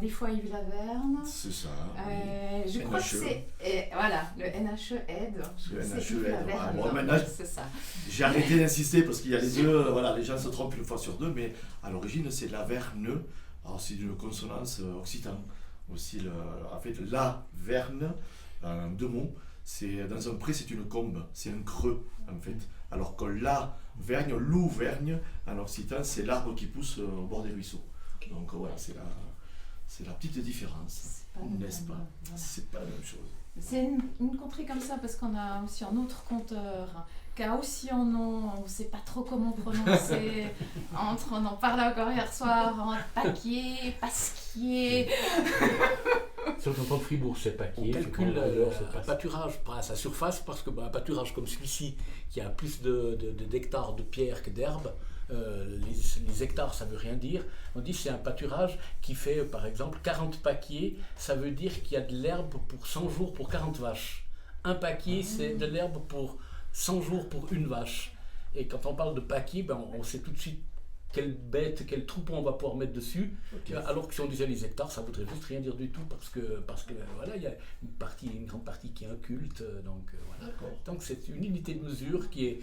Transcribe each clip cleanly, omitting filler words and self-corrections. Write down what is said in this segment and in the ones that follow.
des fois Yves Laverne. C'est ça. Je crois que c'est... voilà, le NHE aide. Le C'est NHE Yves aide. Laverne. Bon, maintenant, C'est ça. j'ai arrêté d'insister parce qu'il y a les deux, voilà, les gens se trompent une fois sur deux, mais à l'origine c'est Laverne. Alors c'est une consonance occitane. Aussi, en fait, Laverne, deux mots, c'est, dans un pré c'est une combe, c'est un creux en fait. Alors que Lavergne, l'Ouvergne, en occitan, c'est l'arbre qui pousse au bord des ruisseaux. Donc voilà, c'est la petite différence, n'est-ce pas? Voilà. C'est pas la même chose. C'est une contrée comme ça parce qu'on a aussi un autre conteur qui a aussi un nom, on ne sait pas trop comment prononcer. On en parlait encore hier soir, en Paquier, Pasquier. Si on entend de Fribourg, c'est Paquier. On calcule un pâturage à sa surface parce que un pâturage comme celui-ci, qui a plus d'hectares de pierre que d'herbe, les hectares ça veut rien dire. On dit c'est un pâturage qui fait par exemple 40 paquiers, ça veut dire qu'il y a de l'herbe pour 100 jours pour 40 vaches. Un paquier c'est de l'herbe pour 100 jours pour une vache. Et quand on parle de paquier, on sait tout de suite quelle bête, quel troupeau on va pouvoir mettre dessus. Okay. Alors que si on disait les hectares, ça voudrait juste rien dire du tout parce que voilà, il y a une grande partie qui est inculte. Donc voilà. Donc c'est une unité de mesure qui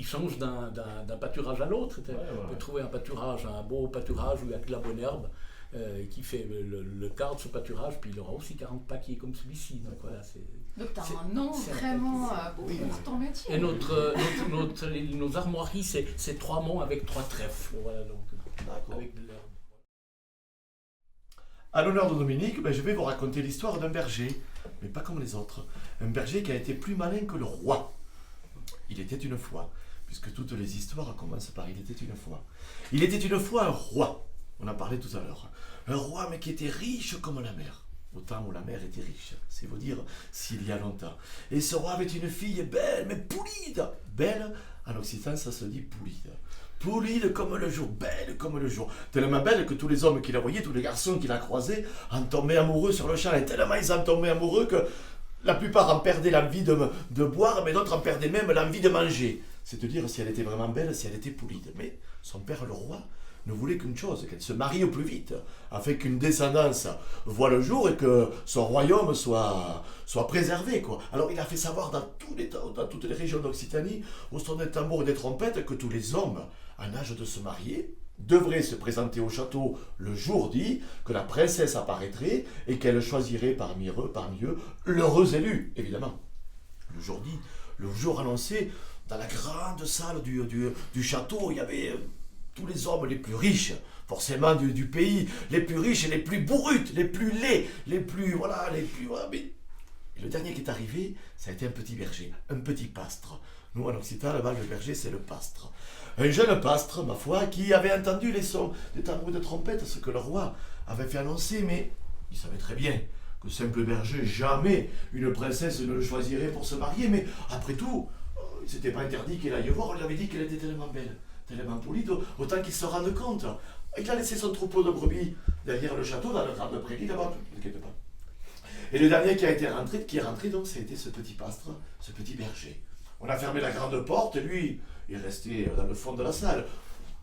change d'un pâturage à l'autre. On peut trouver un pâturage, un beau pâturage où il y a de la bonne herbe. Qui fait le quart de ce pâturage, puis il aura aussi 40 paquiers comme celui-ci. Donc voilà, donc tu as un nom vraiment pour ton métier. Et nos armoiries, c'est 3 monts avec 3 trèfles. Voilà, donc, avec de l'herbe. À l'honneur de Dominique, je vais vous raconter l'histoire d'un berger, mais pas comme les autres. Un berger qui a été plus malin que le roi. Il était une fois, puisque toutes les histoires commencent par il était une fois. Il était une fois un roi. On en parlait tout à l'heure. Un roi, mais qui était riche comme la mer. Au temps où la mer était riche. C'est vous dire s'il y a longtemps. Et ce roi avait une fille belle, mais poulide. Belle, en occitan, ça se dit poulide. Poulide comme le jour, belle comme le jour. Tellement belle que tous les hommes qui la voyaient, tous les garçons qui la croisaient, en tombaient amoureux sur le champ. Et tellement ils en tombaient amoureux que la plupart en perdaient l'envie de boire, mais d'autres en perdaient même l'envie de manger. C'est-à-dire si elle était vraiment belle, si elle était poulide. Mais son père, le roi, ne voulait qu'une chose, qu'elle se marie au plus vite, afin qu'une descendance voie le jour et que son royaume soit préservé, quoi. Alors il a fait savoir dans toutes les régions d'Occitanie, au son des tambours et des trompettes, que tous les hommes en âge de se marier devraient se présenter au château le jour dit, que la princesse apparaîtrait et qu'elle choisirait parmi eux l'heureux élu, évidemment. Le jour dit, le jour annoncé, dans la grande salle du château, il y avait tous les hommes les plus riches, forcément du pays, les plus riches et les plus bourrutes, les plus laids, les plus... mais... Et le dernier qui est arrivé, ça a été un petit berger, un petit pastre. Nous, en Occitan, là-bas, le berger, c'est le pastre. Un jeune pastre, ma foi, qui avait entendu les sons des tambours de trompette, ce que le roi avait fait annoncer, mais il savait très bien que simple berger, jamais une princesse ne le choisirait pour se marier, mais après tout, il ne s'était pas interdit qu'il aille voir, on lui avait dit qu'elle était tellement belle, tellement polie, autant qu'il se rende compte. Il a laissé son troupeau de brebis derrière le château, dans le grande prairie là-bas, ne t'inquiète pas. Et le dernier qui est rentré, donc, c'était ce petit pastre, ce petit berger. On a fermé la grande porte, et lui, il est resté dans le fond de la salle.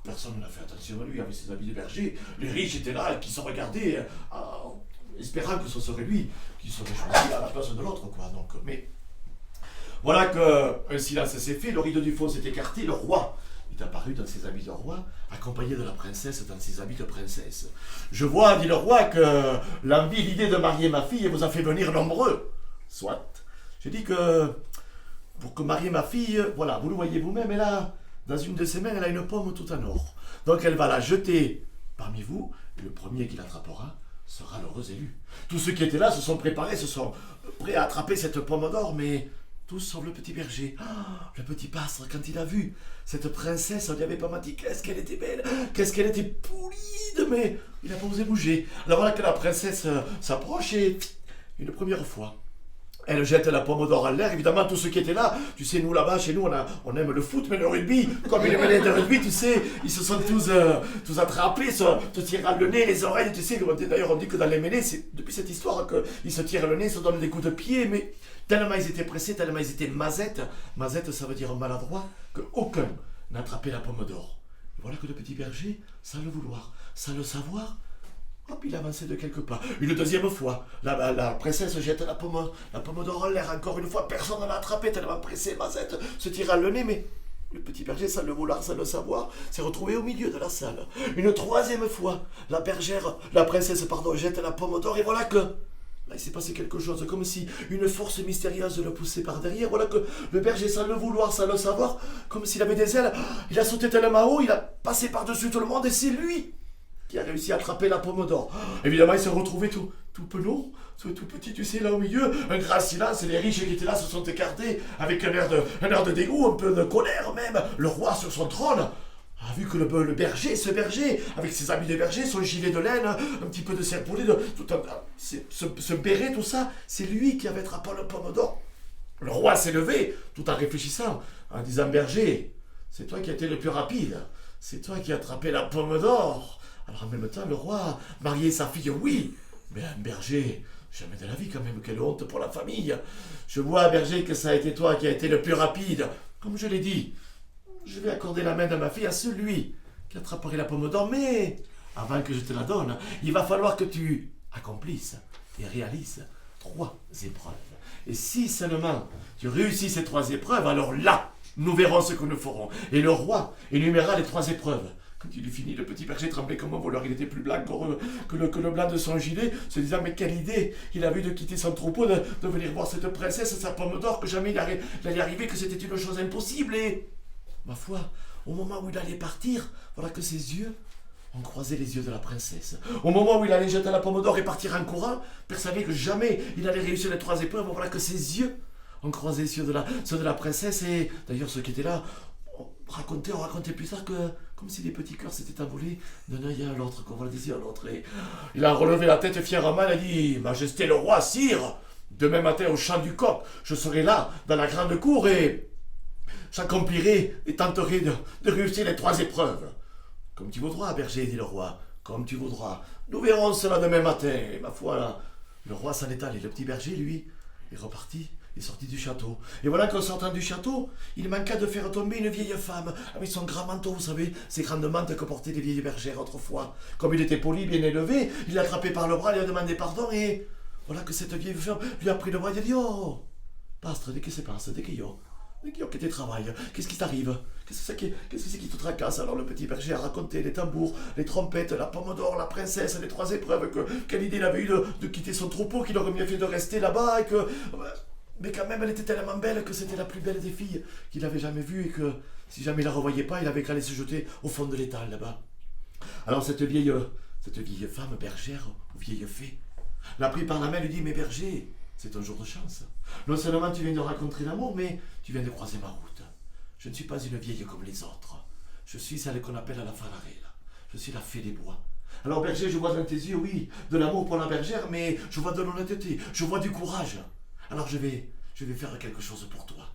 Personne n'a fait attention à lui avec ses habits de berger. Les riches étaient là, qui se regardaient, espérant que ce serait lui qui serait choisi à la place de l'autre, quoi. Donc, mais voilà qu'un silence s'est fait, le rideau du fond s'est écarté, le roi est apparu dans ses habits de roi, accompagné de la princesse dans ses habits de princesse. Je vois, dit le roi, que l'idée de marier ma fille vous a fait venir nombreux. Soit. J'ai dit que pour que marier ma fille, voilà, vous le voyez vous-même, elle a, dans une de ses mains, elle a une pomme tout en or. Donc elle va la jeter parmi vous, et le premier qui l'attrapera sera l'heureux élu. Tous ceux qui étaient là se sont préparés, se sont prêts à attraper cette pomme d'or, mais tous sauf le petit berger. Le petit pastre, quand il a vu cette princesse, on lui avait pas menti, qu'est-ce qu'elle était belle, qu'est-ce qu'elle était poulide, mais il n'a pas osé bouger. Alors voilà que la princesse s'approche et, une première fois, elle jette la pomme d'or en l'air. Évidemment, tous ceux qui étaient là, tu sais, nous là-bas, chez nous, on aime le foot, mais le rugby, comme il aimait le rugby, tu sais, ils se sont tous attrapés, se tirant le nez, les oreilles, tu sais. D'ailleurs, on dit que dans les mêlées, c'est depuis cette histoire qu'ils se tirent le nez, se donnent des coups de pied, mais tellement ils étaient pressés, tellement ils étaient mazettes. Mazette, ça veut dire maladroit, qu'aucun n'a attrapé la pomme d'or. Voilà que le petit berger, sans le vouloir, sans le savoir, hop, il avançait de quelques pas. Une deuxième fois, la princesse jette la pomme d'or en l'air. Encore une fois, personne ne l'a attrapée, tellement pressée, Mazette se tira le nez, mais le petit berger, sans le vouloir, sans le savoir, s'est retrouvé au milieu de la salle. Une troisième fois, la princesse, jette la pomme d'or, et voilà que... Là, il s'est passé quelque chose, comme si une force mystérieuse le poussait par derrière. Voilà que le berger, sans le vouloir, sans le savoir, comme s'il avait des ailes, il a sauté tellement haut, il a passé par-dessus tout le monde, et c'est lui qui a réussi à attraper la pomme d'or. Évidemment, il s'est retrouvé tout penaud, tout petit, tu sais, là au milieu, un grand silence, et les riches qui étaient là se sont écartés, avec un air de dégoût, un peu de colère même. Le roi sur son trône a vu que le berger, ce berger, avec ses habits de berger, son gilet de laine, un petit peu de serpollet, ce béret, tout ça, c'est lui qui avait attrapé la pomme d'or. Le roi s'est levé, tout en réfléchissant, en disant, berger, c'est toi qui as été le plus rapide, c'est toi qui as attrapé la pomme d'or. Alors en même temps, le roi mariait sa fille, oui, mais un berger, jamais de la vie quand même, quelle honte pour la famille. Je vois, berger, que ça a été toi qui as été le plus rapide. Comme je l'ai dit, je vais accorder la main de ma fille à celui qui attraperait la pomme d'or, mais avant que je te la donne, il va falloir que tu accomplisses et réalises 3 épreuves. Et si seulement tu réussis ces 3 épreuves, alors là, nous verrons ce que nous ferons. Et le roi énuméra les 3 épreuves. Quand il eut fini, le petit berger tremblait comme un voleur. Il était plus blanc que le blanc de son gilet, se disant, mais quelle idée il a eu de quitter son troupeau, de venir voir cette princesse, sa pomme d'or, que jamais il allait arriver, que c'était une chose impossible. Et, ma foi, au moment où il allait partir, voilà que ses yeux ont croisé les yeux de la princesse. Au moment où il allait jeter la pomme d'or et partir en courant, persuadé que jamais il allait réussir les 3 épreuves, voilà que ses yeux ont croisé ceux de la princesse. Et d'ailleurs, ceux qui étaient là, on racontait plus tard que, comme si les petits cœurs s'étaient envolés d'un œil à l'autre, qu'on voit des yeux à l'autre. Et il a relevé la tête fièrement, il a dit, Majesté le roi, sire, demain matin au chant du coq, je serai là, dans la grande cour, et j'accomplirai et tenterai de réussir les 3 épreuves. Comme tu voudras, berger, dit le roi, comme tu voudras. Nous verrons cela demain matin. Et ma foi, là, le roi s'en est allé. Le petit berger, lui, est reparti, est sorti du château. Et voilà qu'en sortant du château, il manqua de faire tomber une vieille femme, avec son grand manteau, vous savez, ces grandes mantes que portaient les vieilles bergères autrefois. Comme il était poli, bien élevé, il l'a attrapé par le bras, lui a demandé pardon, et voilà que cette vieille femme lui a pris le bras et a dit, oh, pastre, de qu'est-ce qui se passe, de qui yo? Que tu travailles, qu'est-ce qui t'arrive? Qu'est-ce que c'est qui te tracasse? Alors le petit berger a raconté les tambours, les trompettes, la pomme d'or, la princesse, les 3 épreuves, quelle idée il avait eu de quitter son troupeau, qu'il aurait mieux fait de rester là-bas, et que... Mais quand même, elle était tellement belle que c'était la plus belle des filles qu'il avait jamais vue, et que si jamais il la revoyait pas, il avait qu'à aller se jeter au fond de l'étang là-bas. Alors cette vieille femme bergère, ou vieille fée, l'a pris par la main et lui dit, mais berger, c'est un jour de chance. Non seulement tu viens de rencontrer l'amour, mais tu viens de croiser ma route. Je ne suis pas une vieille comme les autres. Je suis celle qu'on appelle la Falarella. Je suis la fée des bois. Alors berger, je vois dans tes yeux, oui, de l'amour pour la bergère, mais je vois de l'honnêteté, je vois du courage. Alors je vais faire quelque chose pour toi.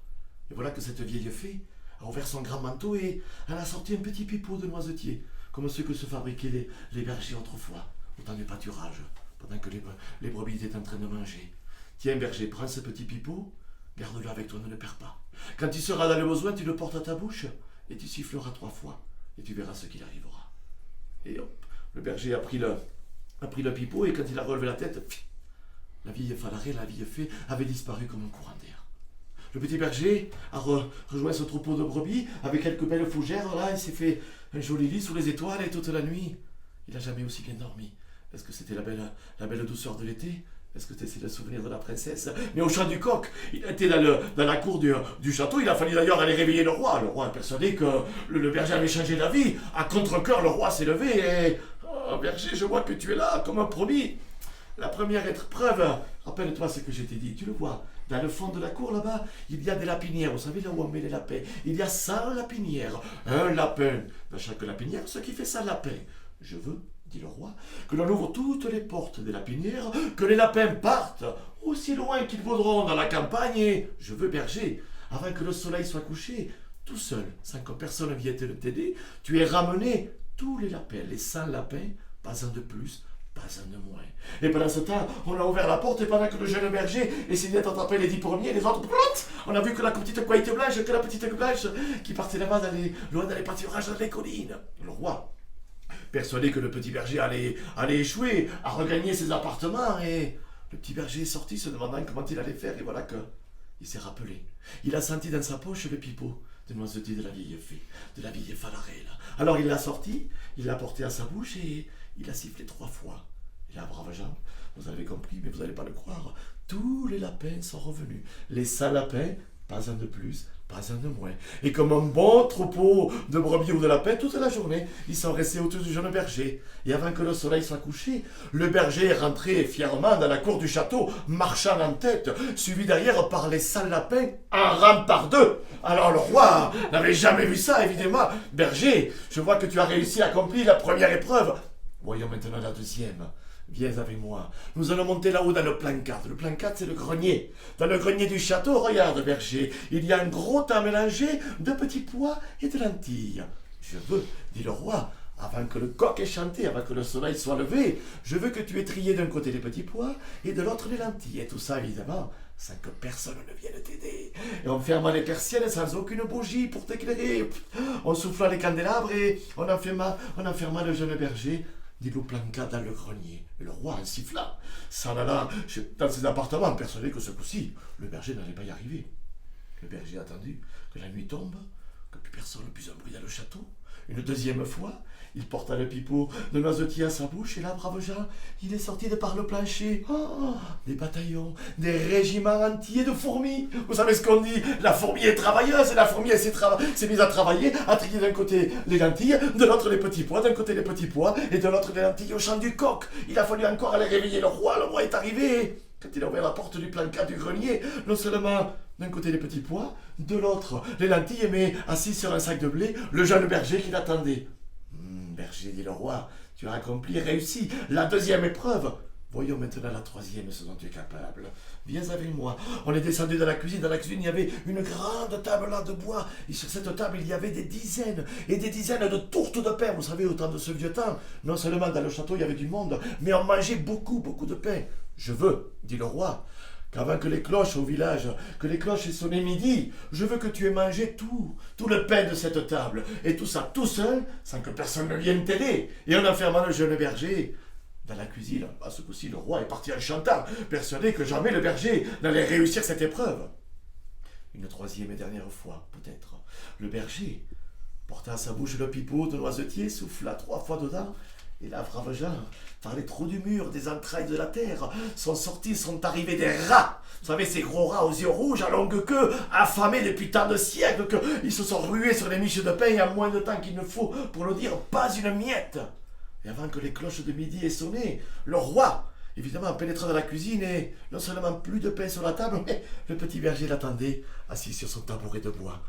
Et voilà que cette vieille fée a ouvert son grand manteau et elle a sorti un petit pipeau de noisetier, comme ceux que se fabriquaient les bergers autrefois, au temps du pâturage, pendant que les brebis étaient en train de manger. Tiens, berger, prends ce petit pipeau, garde-le avec toi, ne le perds pas. Quand tu seras dans le besoin, tu le portes à ta bouche et tu siffleras 3 fois et tu verras ce qu'il arrivera. Et hop, le berger a pris le pipeau et quand il a relevé la tête, la vieille Falarella, la vieille fée, avait disparu comme un courant d'air. Le petit berger a rejoint ce troupeau de brebis avec quelques belles fougères. Là, il s'est fait un joli lit sous les étoiles et toute la nuit, il n'a jamais aussi bien dormi. Est-ce que c'était la belle douceur de l'été? Est-ce que c'est le souvenir de la princesse? Mais au chant du coq, il était dans la cour du château. Il a fallu d'ailleurs aller réveiller le roi. Le roi est persuadé que le berger avait changé d'avis. À contre-cœur, le roi s'est levé et... Oh, berger, je vois que tu es là, comme un promis. La première épreuve, rappelle-toi ce que je t'ai dit. Tu le vois, dans le fond de la cour là-bas, il y a des lapinières. Vous savez là où on met les lapins? Il y a 100 lapinières. Un lapin dans chaque lapinière, ce qui fait 100 lapins. Je veux, dit le roi, que l'on ouvre toutes les portes des lapinières, que les lapins partent aussi loin qu'ils voudront dans la campagne, et je veux, berger, avant que le soleil soit couché, tout seul, sans que personne vienne t'aider, tu es ramené tous les lapins, les 100 lapins, pas un de plus, pas un de moins. Et pendant ce temps, on a ouvert la porte et pendant que le jeune berger essayait d'attraper les 10 premiers, les autres, on a vu que la petite petite blanche qui partait là-bas loin dans les pâturages, dans les collines. Le roi, persuadé que le petit berger allait échouer à regagner ses appartements, et le petit berger est sorti se demandant comment il allait faire, et voilà que il s'est rappelé. Il a senti dans sa poche le pipeau de noisetier de la vieille fée, de la vieille Falarelle. Alors il l'a sorti, il l'a porté à sa bouche et il a sifflé 3 fois. Et là, braves gens, vous avez compris, mais vous n'allez pas le croire, tous les lapins sont revenus. Les 100 lapins, pas un de plus, pas un de moins. Et comme un bon troupeau de brebis ou de lapins, toute la journée, ils sont restés autour du jeune berger. Et avant que le soleil soit couché, le berger est rentré fièrement dans la cour du château, marchant en tête, suivi derrière par les 100 lapins, en rang par 2. Alors le roi n'avait jamais vu ça, évidemment. Berger, je vois que tu as réussi à accomplir la première épreuve. Voyons maintenant la deuxième. Viens avec moi. Nous allons monter là-haut dans le placard. Le placard, c'est le grenier. Dans le grenier du château, regarde, berger, il y a un gros tas mélangé de petits pois et de lentilles. Je veux, dit le roi, avant que le coq ait chanté, avant que le soleil soit levé, je veux que tu aies trié d'un côté les petits pois et de l'autre les lentilles. Et tout ça, évidemment, sans que personne ne vienne t'aider. Et en fermant les persiennes sans aucune bougie pour t'éclairer. En soufflant les candélabres et en enfermant le jeune berger dit le placard dans le grenier. Et le roi, en sifflant, s'en alla dans ses appartements, persuadé que ce coup-ci, le berger n'allait pas y arriver. Le berger a attendu que la nuit tombe, que plus personne ne puisse un bruit dans le château. Une deuxième fois, il porta le pipeau de noisetier à sa bouche, et là, brave Jean, il est sorti de par le plancher. Oh, des bataillons, des régiments entiers de fourmis. Vous savez ce qu'on dit? La fourmi est travailleuse, et la fourmi elle s'est mise à travailler, à trier d'un côté les lentilles, de l'autre les petits pois, d'un côté les petits pois, et de l'autre les lentilles au champ du coq. Il a fallu encore aller réveiller le roi est arrivé. Quand il a ouvert la porte du placard du grenier, non seulement d'un côté les petits pois, de l'autre les lentilles, mais assis sur un sac de blé, le jeune berger qui l'attendait. Berger, dit le roi, tu as accompli et réussi la deuxième épreuve. Voyons maintenant la troisième, ce dont tu es capable. Viens avec moi. On est descendu dans la cuisine. Dans la cuisine, il y avait une grande table là de bois. Et sur cette table, il y avait des dizaines et des dizaines de tourtes de pain. Vous savez, au temps de ce vieux temps, non seulement dans le château, il y avait du monde, mais on mangeait beaucoup, beaucoup de pain. Je veux, dit le roi, qu'avant que les cloches au village, que les cloches aient sonné midi, je veux que tu aies mangé tout le pain de cette table, et tout ça tout seul, sans que personne ne vienne t'aider. Et en enfermant le jeune berger dans la cuisine, à ce coup-ci, le roi est parti en chantant, persuadé que jamais le berger n'allait réussir cette épreuve. Une troisième et dernière fois, peut-être, le berger porta à sa bouche le pipeau de noisetier, souffla 3 fois dedans, et là, brave Jean, par les trous du mur, des entrailles de la terre, sont arrivés des rats. Vous savez, ces gros rats aux yeux rouges, à longue queue, affamés depuis tant de siècles, qu'ils se sont rués sur les miches de pain et en moins de temps qu'il ne faut pour le dire, pas une miette. Et avant que les cloches de midi aient sonné, le roi, évidemment, pénétra dans la cuisine et non seulement plus de pain sur la table, mais le petit berger l'attendait, assis sur son tabouret de bois.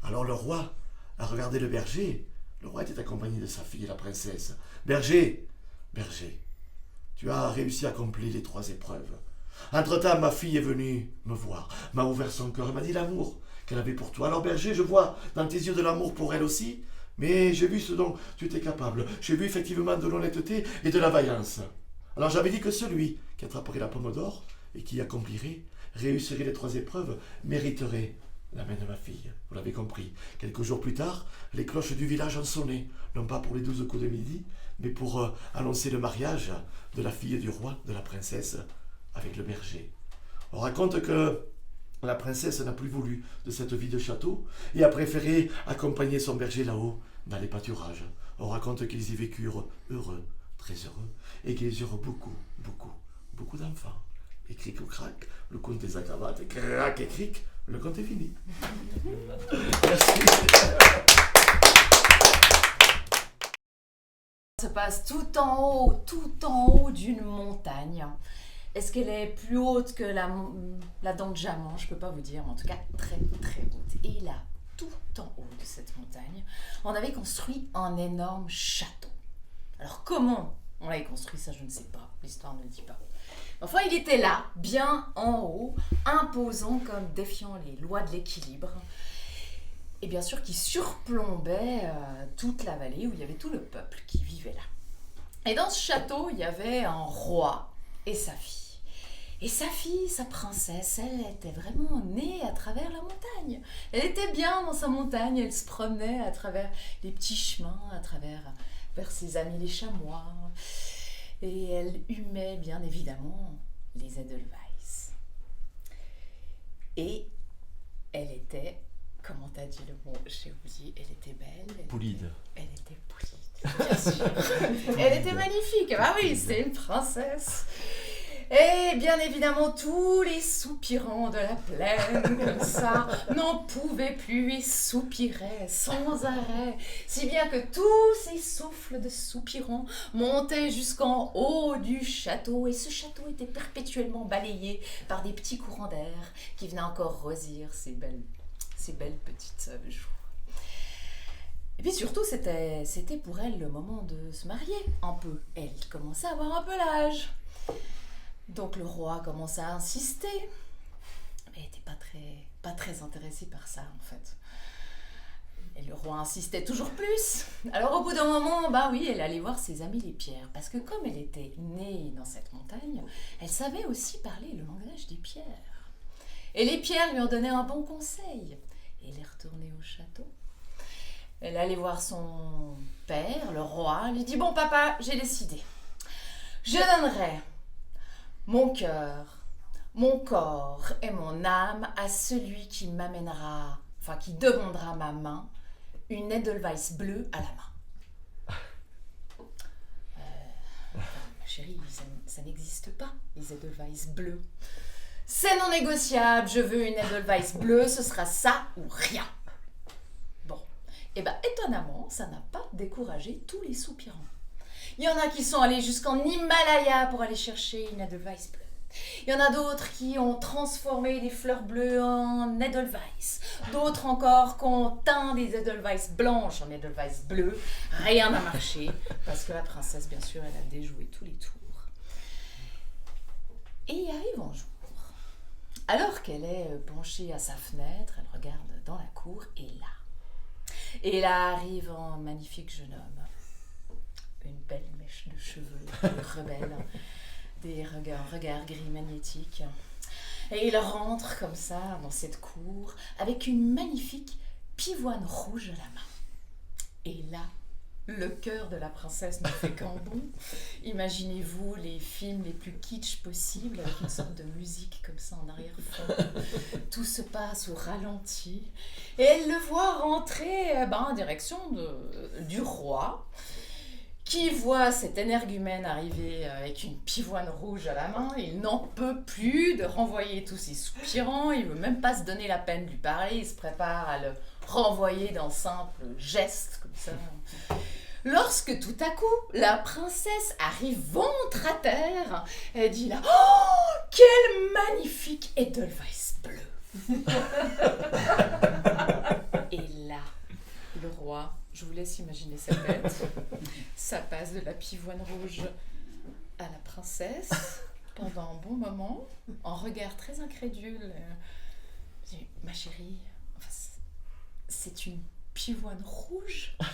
Alors le roi a regardé le berger. Le roi était accompagné de sa fille, la princesse. Berger, berger, tu as réussi à accomplir les 3 épreuves. Entre-temps, ma fille est venue me voir, m'a ouvert son cœur et m'a dit l'amour qu'elle avait pour toi. Alors berger, je vois dans tes yeux de l'amour pour elle aussi, mais j'ai vu ce dont tu étais capable. J'ai vu effectivement de l'honnêteté et de la vaillance. Alors j'avais dit que celui qui attraperait la pomme d'or et qui accomplirait, réussirait les 3 épreuves, mériterait la main de ma fille. Vous l'avez compris. Quelques jours plus tard, les cloches du village ont sonné, non pas pour les 12 coups de midi, mais pour annoncer le mariage de la fille du roi, de la princesse, avec le berger. On raconte que la princesse n'a plus voulu de cette vie de château et a préféré accompagner son berger là-haut, dans les pâturages. On raconte qu'ils y vécurent heureux, très heureux, et qu'ils eurent beaucoup, beaucoup, beaucoup d'enfants. Et cric ou crac, le conte des acrobates, et crac et cric, le conte est fini. Merci. Ça se passe tout en haut d'une montagne. Est-ce qu'elle est plus haute que la dent de Diamant? Je peux pas vous dire, mais en tout cas très très haute. Et là, tout en haut de cette montagne, on avait construit un énorme château. Alors comment on l'avait construit, ça je ne sais pas, l'histoire ne le dit pas. Enfin, il était là, bien en haut, imposant comme défiant les lois de l'équilibre. Et bien sûr qui surplombait toute la vallée où il y avait tout le peuple qui vivait là. Et dans ce château, il y avait un roi et sa fille. Et sa fille, sa princesse, elle était vraiment née à travers la montagne. Elle était bien dans sa montagne, elle se promenait à travers les petits chemins, vers ses amis les chamois. Et elle humait bien évidemment les Edelweiss. Et elle était, comment t'as dit le mot, j'ai oublié, elle était belle. Poulide. Elle était poulide, bien sûr. Elle était magnifique, ah oui, c'est une princesse. Et bien évidemment, tous les soupirants de la plaine, comme ça, n'en pouvaient plus et soupiraient sans arrêt, si bien que tous ces souffles de soupirants montaient jusqu'en haut du château, et ce château était perpétuellement balayé par des petits courants d'air qui venaient encore rosir ces belles petites joues. Et puis surtout, c'était pour elle le moment de se marier, un peu. Elle commençait à avoir un peu l'âge. Donc le roi commença à insister, mais il n'était pas très intéressé par ça en fait. Et le roi insistait toujours plus. Alors au bout d'un moment, oui, elle allait voir ses amis les pierres, parce que comme elle était née dans cette montagne, elle savait aussi parler le langage des pierres. Et les pierres lui ont donné un bon conseil. Et elle est retournée au château. Elle allait voir son père, le roi, lui dit « Bon papa, j'ai décidé. Je donnerai mon cœur, mon corps et mon âme à celui qui m'amènera, qui demandera ma main, une Edelweiss bleue à la main. Ma chérie, ça n'existe pas, les Edelweiss bleus. C'est non négociable, je veux une Edelweiss bleue, ce sera ça ou rien. Bon, et étonnamment, ça n'a pas découragé tous les soupirants. Il y en a qui sont allés jusqu'en Himalaya pour aller chercher une Edelweiss bleue. Il y en a d'autres qui ont transformé des fleurs bleues en Edelweiss. D'autres encore qui ont teint des Edelweiss blanches en Edelweiss bleues. Rien n'a marché parce que la princesse, bien sûr, elle a déjoué tous les tours. Et il arrive un jour, alors qu'elle est penchée à sa fenêtre, elle regarde dans la cour et là arrive un magnifique jeune homme. Une belle mèche de cheveux, rebelle, un regard gris magnétique. Et il rentre comme ça dans cette cour avec une magnifique pivoine rouge à la main. Et là, le cœur de la princesse ne fait qu'un bond. Imaginez-vous les films les plus kitsch possibles avec une sorte de musique comme ça en arrière-fond. Tout se passe au ralenti. Et elle le voit rentrer en direction du roi, qui voit cet énergumène arriver avec une pivoine rouge à la main. Il n'en peut plus de renvoyer tous ses soupirants, il ne veut même pas se donner la peine de lui parler, il se prépare à le renvoyer d'un simple geste comme ça. Lorsque tout à coup, la princesse arrive ventre à terre, elle dit là « Oh, quelle magnifique Edelweiss bleue !» Et là, le roi, je vous laisse imaginer sa tête, ça passe de la pivoine rouge à la princesse pendant un bon moment, en regard très incrédule. Je dis, ma chérie, c'est une pivoine rouge? Oh,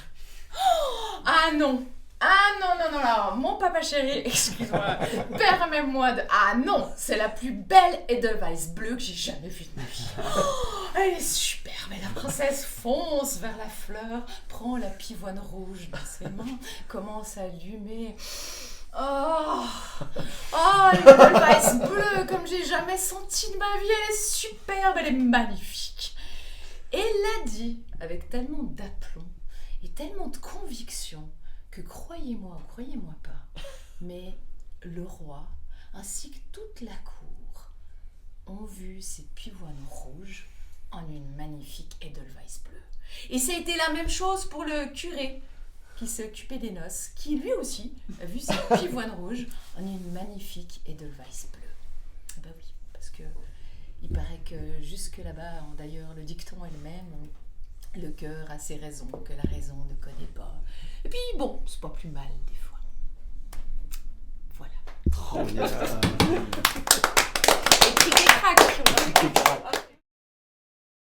ah non, alors, mon papa chéri, excuse-moi, permets-moi de... Ah non, c'est la plus belle Edelweiss bleue que j'ai jamais vue de ma vie. Oh, elle est superbe, et la princesse fonce vers la fleur, prend la pivoine rouge dans ses mains, commence à allumer. Oh, une Edelweiss bleue comme j'ai jamais senti de ma vie, elle est superbe, elle est magnifique. Et elle l'a dit avec tellement d'aplomb et tellement de conviction que croyez-moi ou croyez-moi pas, mais le roi ainsi que toute la cour ont vu cette pivoine rouge en une magnifique Edelweiss bleue. Et ça a été la même chose pour le curé qui s'est occupé des noces, qui lui aussi a vu cette pivoine rouge en une magnifique Edelweiss bleue. Ben oui, parce que il paraît que jusque là-bas, d'ailleurs le dicton est le même, le cœur a ses raisons que la raison ne connaît pas. Et puis bon, c'est pas plus mal des fois. Voilà. Trop bien. Et puis des craques.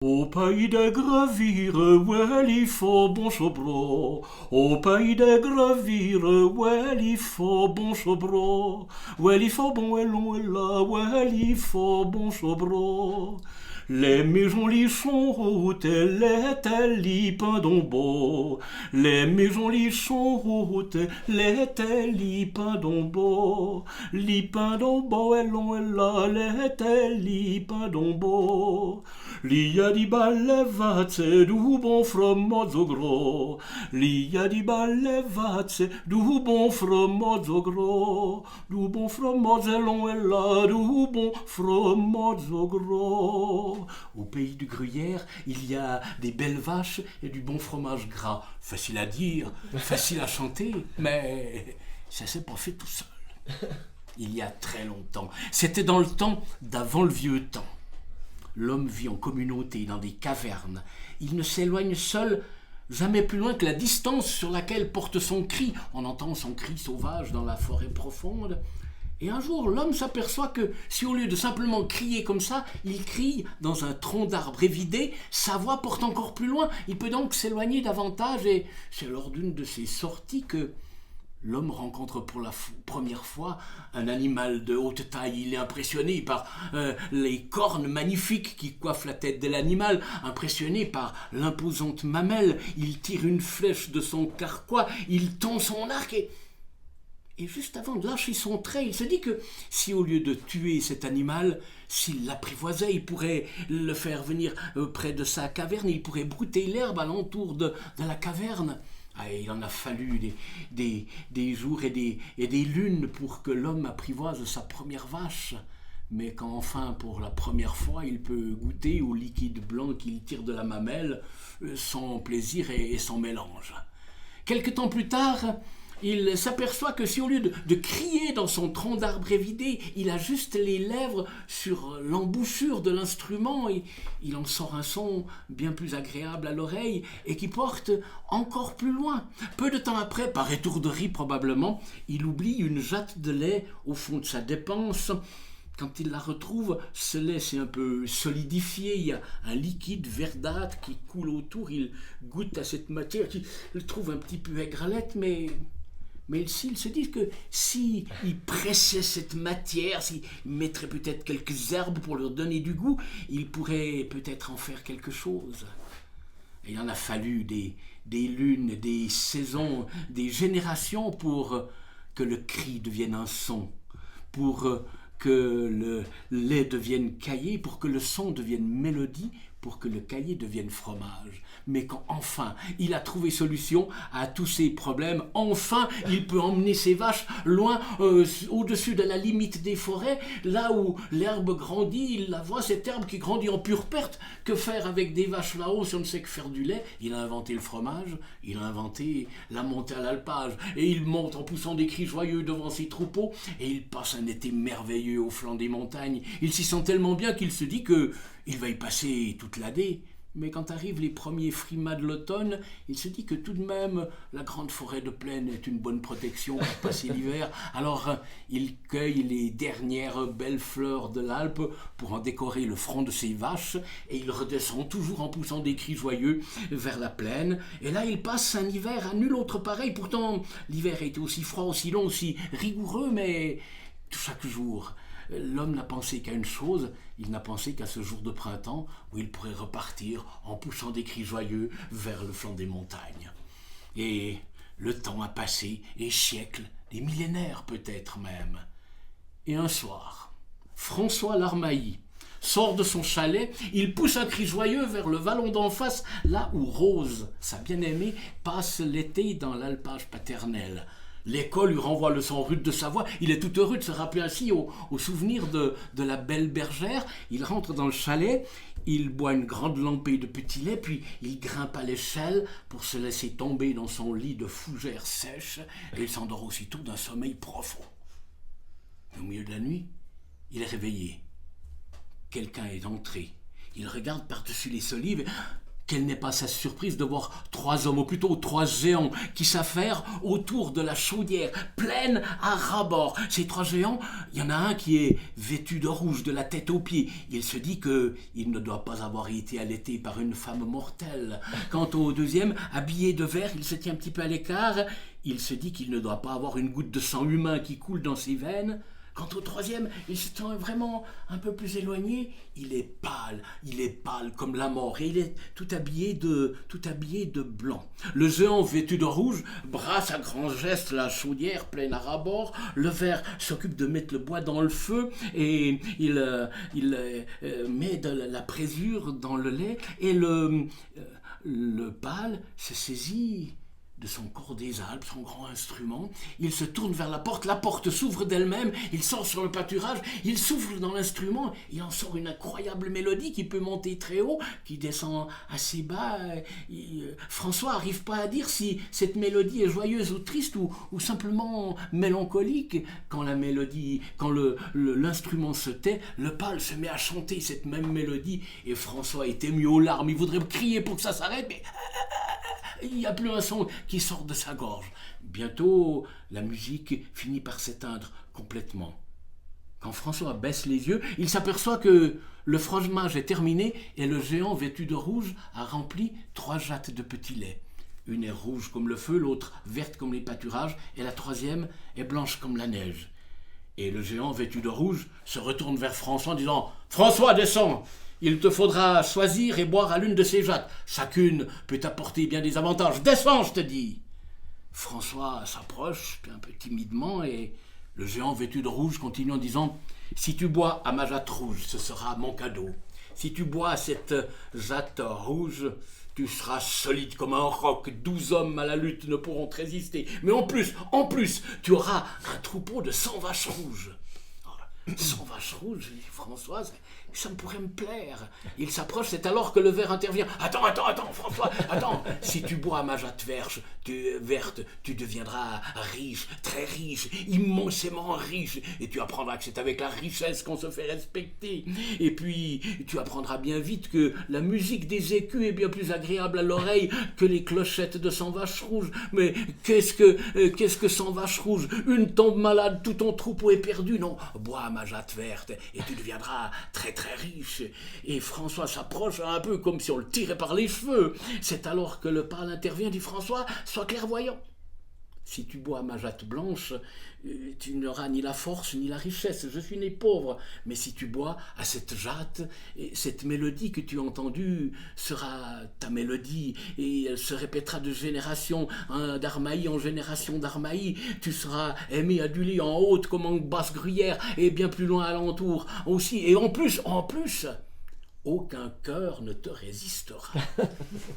Au pays des gravires, où il faut bon chobro. Au pays des gravires, où il faut bon chobro. Où il faut bon elon et là, où il faut bon chobro. Les maisons li sont routes, les tels pain d'ombo. Les maisons li sont routes, les tels pain d'ombo. Li pain d'ombo, elon et là, les tels pain d'ombo. Li a di ballevazze, du bon fromozzo gros. Li a di ballevazze, du bon fromozzo gros. Du bon fromozzo long et là, du bon fromozzo gros. Au pays du gruyère, il y a des belles vaches et du bon fromage gras. Facile à dire, facile à chanter, mais ça s'est pas fait tout seul. Il y a très longtemps, c'était dans le temps d'avant le vieux temps. L'homme vit en communauté dans des cavernes. Il ne s'éloigne seul jamais plus loin que la distance sur laquelle porte son cri. On entend son cri sauvage dans la forêt profonde. Et un jour, l'homme s'aperçoit que si au lieu de simplement crier comme ça, il crie dans un tronc d'arbre évidé, sa voix porte encore plus loin. Il peut donc s'éloigner davantage et c'est lors d'une de ces sorties que l'homme rencontre pour la première fois un animal de haute taille. Il est impressionné par les cornes magnifiques qui coiffent la tête de l'animal, impressionné par l'imposante mamelle. Il tire une flèche de son carquois, il tend son arc et juste avant de lâcher son trait, il se dit que si au lieu de tuer cet animal, s'il l'apprivoisait, il pourrait le faire venir près de sa caverne, il pourrait brouter l'herbe alentour de la caverne. Ah, il en a fallu des jours et des lunes pour que l'homme apprivoise sa première vache. Mais quand enfin, pour la première fois, il peut goûter au liquide blanc qu'il tire de la mamelle, sans plaisir et sans mélange. Quelque temps plus tard, il s'aperçoit que si au lieu de crier dans son tronc d'arbre évidé, il ajuste les lèvres sur l'embouchure de l'instrument, il en sort un son bien plus agréable à l'oreille et qui porte encore plus loin. Peu de temps après, par étourderie probablement, il oublie une jatte de lait au fond de sa dépense. Quand il la retrouve, ce lait s'est un peu solidifié, il y a un liquide verdâtre qui coule autour, il goûte à cette matière qu'il trouve un petit peu aigrelette, mais s'il se dit que s'il pressait cette matière, s'il mettrait peut-être quelques herbes pour leur donner du goût, il pourrait peut-être en faire quelque chose. Et il en a fallu des lunes, des saisons, des générations pour que le cri devienne un son, pour que le lait devienne caillé, pour que le son devienne mélodie, pour que le caillé devienne fromage. Mais quand enfin il a trouvé solution à tous ces problèmes, enfin il peut emmener ses vaches loin, au-dessus de la limite des forêts, là où l'herbe grandit, il la voit, cette herbe qui grandit en pure perte. Que faire avec des vaches là-haut si on ne sait que faire du lait? Il a inventé le fromage, il a inventé la montée à l'alpage, et il monte en poussant des cris joyeux devant ses troupeaux, et il passe un été merveilleux au flanc des montagnes. Il s'y sent tellement bien qu'il se dit que il va y passer toute l'année. Mais quand arrivent les premiers frimas de l'automne, il se dit que tout de même, la grande forêt de plaine est une bonne protection pour passer l'hiver. Alors, il cueille les dernières belles fleurs de l'Alpe pour en décorer le front de ses vaches, et il redescend toujours en poussant des cris joyeux vers la plaine. Et là, il passe un hiver à nul autre pareil. Pourtant, l'hiver a été aussi froid, aussi long, aussi rigoureux, mais chaque jour, l'homme n'a pensé qu'à une chose, il n'a pensé qu'à ce jour de printemps où il pourrait repartir en poussant des cris joyeux vers le flanc des montagnes. Et le temps a passé, des siècles, des millénaires peut-être même. Et un soir, François Larmailly sort de son chalet, il pousse un cri joyeux vers le vallon d'en face, là où Rose, sa bien-aimée, passe l'été dans l'alpage paternel. L'école lui renvoie le son rude de sa voix. Il est tout heureux de se rappeler ainsi au souvenir de la belle bergère. Il rentre dans le chalet, il boit une grande lampée de petit lait, puis il grimpe à l'échelle pour se laisser tomber dans son lit de fougères sèches, et il s'endort aussitôt d'un sommeil profond. Au milieu de la nuit, il est réveillé. Quelqu'un est entré. Il regarde par-dessus les solives. Quelle n'est pas sa surprise de voir 3 hommes, ou plutôt 3 géants, qui s'affairent autour de la chaudière, pleine à ras-bord. Ces 3 géants, il y en a un qui est vêtu de rouge de la tête aux pieds. Il se dit qu'il ne doit pas avoir été allaité par une femme mortelle. Quant au deuxième, habillé de vert, il se tient un petit peu à l'écart. Il se dit qu'il ne doit pas avoir une goutte de sang humain qui coule dans ses veines. Quant au troisième, il se tient vraiment un peu plus éloigné. Il est pâle comme la mort, et il est tout habillé de blanc. Le géant vêtu de rouge brasse à grands gestes la chaudière pleine à ras-bord. Le vert s'occupe de mettre le bois dans le feu, et il met de la présure dans le lait, et le pâle se saisit de son corps des Alpes, son grand instrument. Il se tourne vers la porte s'ouvre d'elle-même, il sort sur le pâturage, il souffle dans l'instrument, il en sort une incroyable mélodie qui peut monter très haut, qui descend assez bas. François n'arrive pas à dire si cette mélodie est joyeuse ou triste ou simplement mélancolique. Quand la mélodie, quand l'instrument se tait, le pâle se met à chanter cette même mélodie, et François est ému aux larmes, il voudrait crier pour que ça s'arrête, mais il n'y a plus un son qui sort de sa gorge. Bientôt, la musique finit par s'éteindre complètement. Quand François baisse les yeux, il s'aperçoit que le fromage est terminé et le géant vêtu de rouge a rempli 3 jattes de petit lait. Une est rouge comme le feu, l'autre verte comme les pâturages, et la troisième est blanche comme la neige. Et le géant vêtu de rouge se retourne vers François en disant « François, descends ! Il te faudra choisir et boire à l'une de ces jattes. Chacune peut t'apporter bien des avantages. Descends, je te dis !» François s'approche un peu timidement, et le géant vêtu de rouge continue en disant « Si tu bois à ma jatte rouge, ce sera mon cadeau. Si tu bois à cette jatte rouge, tu seras solide comme un roc. 12 hommes à la lutte ne pourront te résister. Mais en plus, tu auras un troupeau de 100 vaches rouges. » 100 vaches rouges, dit François, ça me pourrait me plaire. Il s'approche, c'est alors que le ver intervient. Attends, François, attends. Si tu bois à ma jatte verte, tu deviendras riche, très riche, immensément riche. Et tu apprendras que c'est avec la richesse qu'on se fait respecter. Et puis, tu apprendras bien vite que la musique des écus est bien plus agréable à l'oreille que les clochettes de 100 vaches rouges. Mais qu'est-ce que 100 vaches rouges? Une tombe malade, tout ton troupeau est perdu. Non, bois à ma jatte verte et tu deviendras très très riche. Et François s'approche un peu comme si on le tirait par les cheveux. C'est alors que le pâle intervient, dit François, sois clairvoyant. Si tu bois à ma jatte blanche, tu n'auras ni la force ni la richesse. Je suis né pauvre. Mais si tu bois à cette jatte, cette mélodie que tu as entendue sera ta mélodie, et elle se répétera de génération d'Armaï en génération d'Armaï. Tu seras aimé, adulé en haute comme en basse gruyère, et bien plus loin alentour aussi. Et en plus, aucun cœur ne te résistera.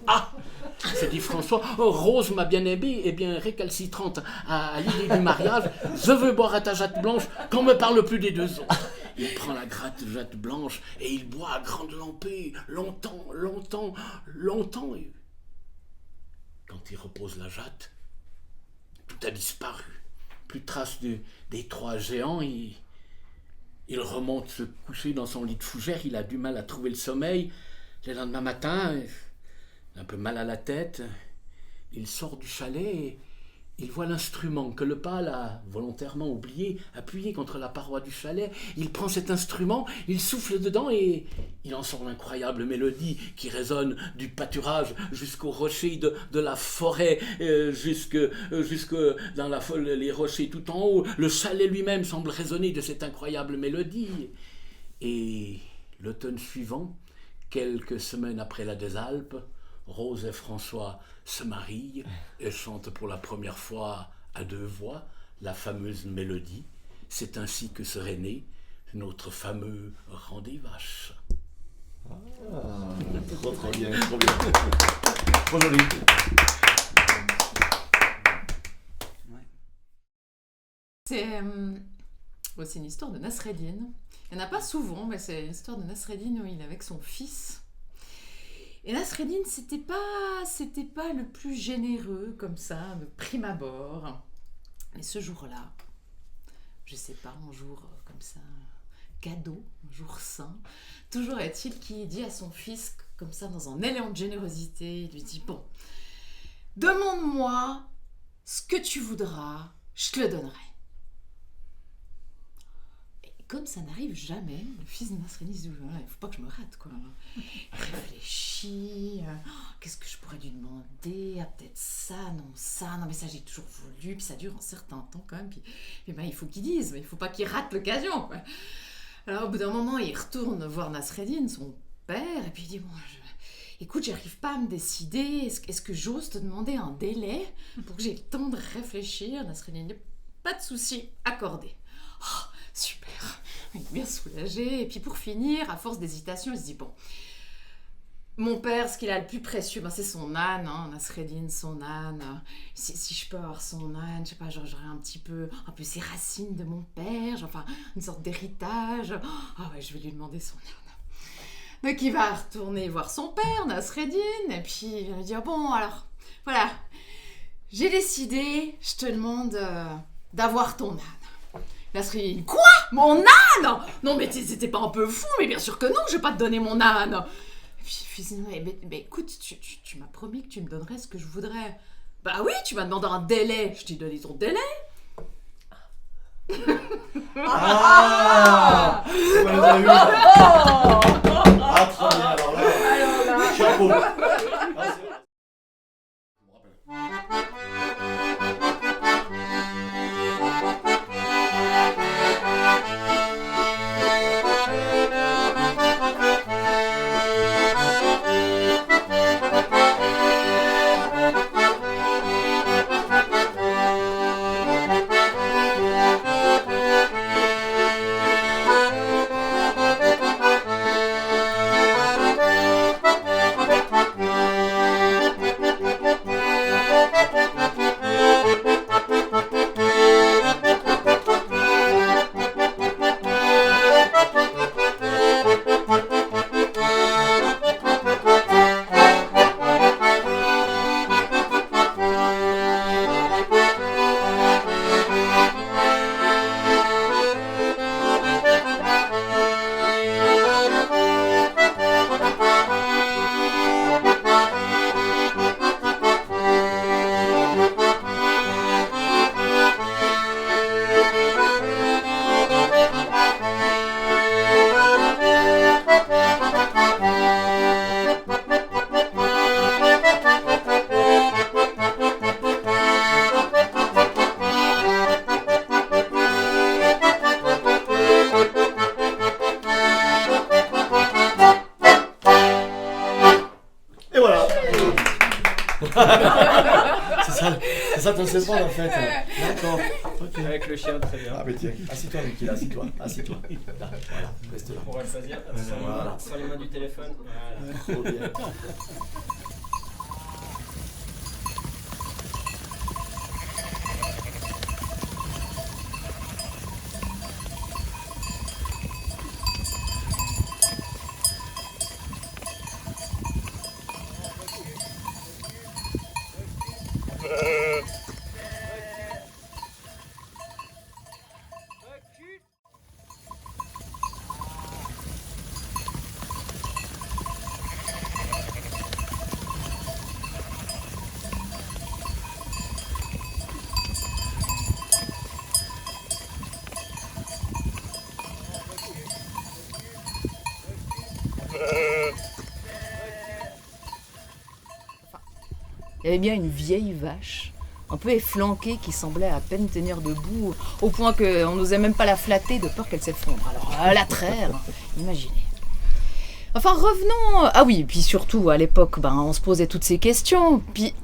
Ah, se dit François, Rose, ma bien-aimée, est bien récalcitrante à l'idée du mariage. Je veux boire à ta jatte blanche, qu'on me parle plus des 2 autres. Il prend la jatte blanche et il boit à grande lampée, longtemps. Et quand il repose la jatte, tout a disparu. Plus de traces des 3 géants. Il remonte se coucher dans son lit de fougère, il a du mal à trouver le sommeil. Le lendemain matin, un peu mal à la tête, il sort du chalet et il voit l'instrument que le pâle a volontairement oublié, appuyé contre la paroi du chalet. Il prend cet instrument, il souffle dedans et il en sort l'incroyable mélodie qui résonne du pâturage jusqu'aux rochers de la forêt, jusque dans les rochers tout en haut. Le chalet lui-même semble résonner de cette incroyable mélodie. Et l'automne suivant, quelques semaines après la des Alpes, Rose et François se marient et chantent pour la première fois à 2 voix la fameuse mélodie. C'est ainsi que serait né notre fameux rang des vaches. Trop bien. Trop joli. C'est une histoire de Nasreddin. Il n'y en a pas souvent, mais c'est une histoire de Nasreddin où il est avec son fils. Et Nasreddin, c'était pas le plus généreux comme ça, de prime abord. Et ce jour-là, je sais pas, un jour comme ça, cadeau, un jour saint. Toujours est-il qu'il dit à son fils, comme ça, dans un élan de générosité, il lui dit « Bon, demande-moi ce que tu voudras, je te le donnerai. » Et comme ça n'arrive jamais, le fils de Nasreddin se dit « Il ne faut pas que je me rate, quoi. » Il réfléchit, qu'est-ce que je pourrais lui demander? Ah, peut-être ça, non, mais ça j'ai toujours voulu, puis ça dure un certain temps quand même, puis ben, il faut qu'il dise, mais il ne faut pas qu'il rate l'occasion, quoi. Alors au bout d'un moment, il retourne voir Nasreddin, son père, et puis il dit « Bon, écoute, j'arrive pas à me décider, est-ce que j'ose te demander un délai pour que j'ai le temps de réfléchir ?» Nasreddin dit « Pas de souci, accordé. » Oh, super, il est bien soulagé, et puis pour finir, à force d'hésitation, il se dit « Bon, mon père, ce qu'il a le plus précieux, ben, c'est son âne, hein, Nasreddin, son âne. Si je peux avoir son âne, je sais pas, j'aurais un peu ses racines de mon père, enfin, une sorte d'héritage. Ah ouais, je vais lui demander son âne. » Donc il va retourner voir son père, Nasreddin, et puis il va lui dire « Bon, alors, voilà, j'ai décidé, je te demande d'avoir ton âne. » Nasreddin, « Quoi? Mon âne? Non, mais t'es pas un peu fou? Mais bien sûr que non, je vais pas te donner mon âne. » Puis mais écoute, tu m'as promis que tu me donnerais ce que je voudrais. Bah oui, tu m'as demandé un délai. Je t'ai donné ton délai. Ah, vous l'avez eu. Ah, très bien, alors là. Chapeau. Ah, c'est vrai. Je me rappelle. Et voilà. C'est ça ton seul en fait. D'accord. Okay. Avec le chien, très bien. Ah mais tiens, assis-toi Mickey, assis-toi. Là, voilà, reste là. On va le choisir. Voilà. Sur les mains du téléphone. Voilà. Trop bien. Il y avait bien une vieille vache, un peu efflanquée, qui semblait à peine tenir debout, au point qu'on n'osait même pas la flatter de peur qu'elle s'effondre. Alors, la traire, imaginez. Enfin, revenons... Ah oui, puis surtout, à l'époque, on se posait toutes ces questions, puis...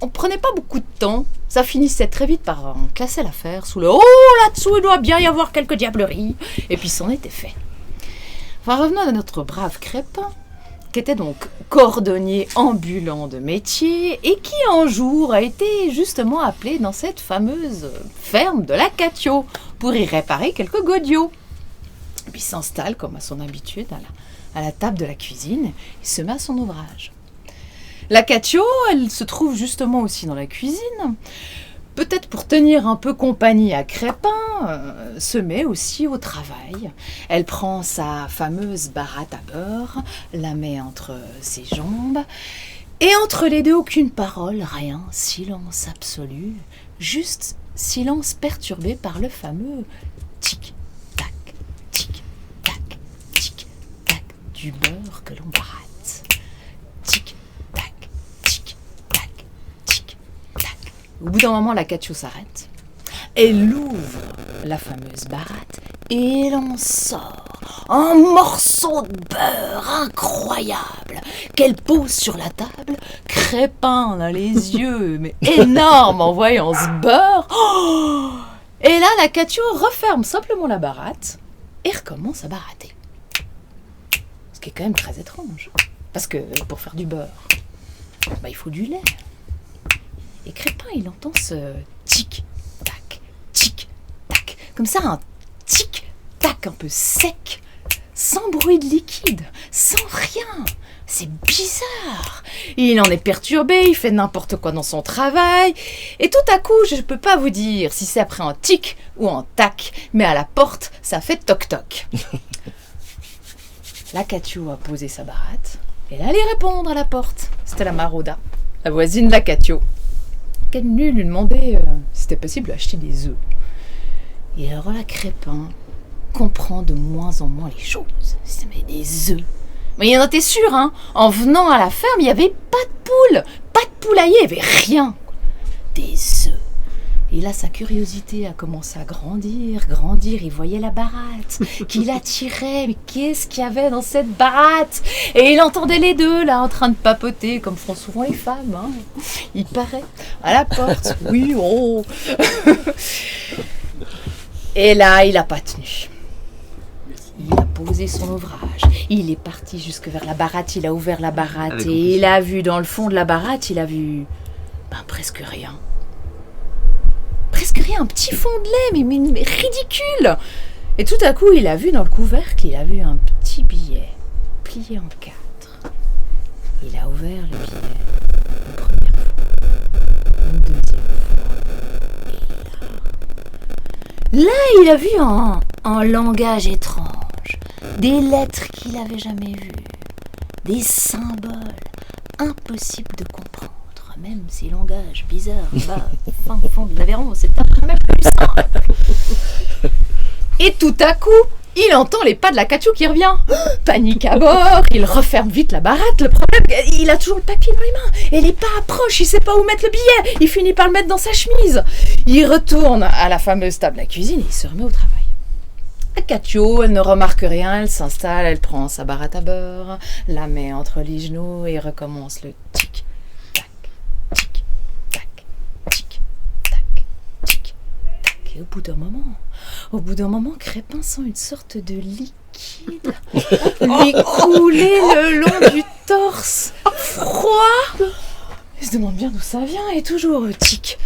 on prenait pas beaucoup de temps, ça finissait très vite par... On classait l'affaire sous le « Oh, là-dessous, il doit bien y avoir quelques diableries !» Et puis, c'en était fait. Enfin, revenons à notre brave Crépin, qui était donc cordonnier ambulant de métier et qui un jour a été justement appelé dans cette fameuse ferme de la Catio pour y réparer quelques godillots. Puis s'installe, comme à son habitude, à la table de la cuisine et se met à son ouvrage. La Catio, elle se trouve justement aussi dans la cuisine, peut-être pour tenir un peu compagnie à Crépin, se met aussi au travail. Elle prend sa fameuse baratte à beurre, la met entre ses jambes, et entre les deux, aucune parole, rien, silence absolu, juste silence perturbé par le fameux tic-tac, tic-tac, tic-tac du beurre que l'on baratte. Tic-tac, tic-tac, tic-tac. Au bout d'un moment, la Catio s'arrête. Elle ouvre la fameuse baratte et elle en sort un morceau de beurre incroyable qu'elle pose sur la table. Crépin dans les yeux, mais énorme en voyant ce beurre. Oh, et là, la Catio referme simplement la baratte et recommence à baratter. Ce qui est quand même très étrange. Parce que pour faire du beurre, il faut du lait. Et Crépin, il entend ce tic-tac, tic-tac. Comme ça, un tic-tac un peu sec, sans bruit de liquide, sans rien. C'est bizarre. Il en est perturbé, il fait n'importe quoi dans son travail. Et tout à coup, je ne peux pas vous dire si c'est après un tic ou un tac, mais à la porte, ça fait toc-toc. La Catio a posé sa baratte. Elle allait répondre à la porte. C'était la Marauda, la voisine de la Catio, qui est venue lui demander si c'était possible d'acheter des œufs. Et alors la Crépin comprend de moins en moins les choses. Mais des œufs. Mais il en était sûr, hein. En venant à la ferme, il n'y avait pas de poules, pas de poulailler, il n'y avait rien. Des œufs. Et là, sa curiosité a commencé à grandir. Il voyait la baratte qui l'attirait. Mais qu'est-ce qu'il y avait dans cette baratte? Et il entendait les deux, là, en train de papoter, comme font souvent les femmes, hein. Il paraît, à la porte. Oui, oh. Et là, il n'a pas tenu. Il a posé son ouvrage. Il est parti jusque vers la baratte. Il a ouvert la baratte et il a vu dans le fond de la baratte, il a vu presque rien. Presque rien, un petit fond de lait, mais ridicule. Et tout à coup, il a vu dans le couvercle, il a vu un petit billet plié en 4. Il a ouvert le billet une première fois, une deuxième fois. Et là, il a vu un langage étrange, des lettres qu'il n'avait jamais vues, des symboles impossibles de comprendre. Même ces langages bizarres, fin au fond de l'Aveyron, c'est même plus simple. Et tout à coup, il entend les pas de la Catio qui revient. Panique à bord, il referme vite la baratte. Le problème, il a toujours le papier dans les mains. Et les pas approchent, il sait pas où mettre le billet. Il finit par le mettre dans sa chemise. Il retourne à la fameuse table de la cuisine et il se remet au travail. La Catio, elle ne remarque rien, elle s'installe, elle prend sa baratte à beurre, la met entre les genoux et recommence le tic. Et au bout d'un moment, Crépin sent une sorte de liquide lui couler le long du torse, froid. Il se demande bien d'où ça vient et toujours tic,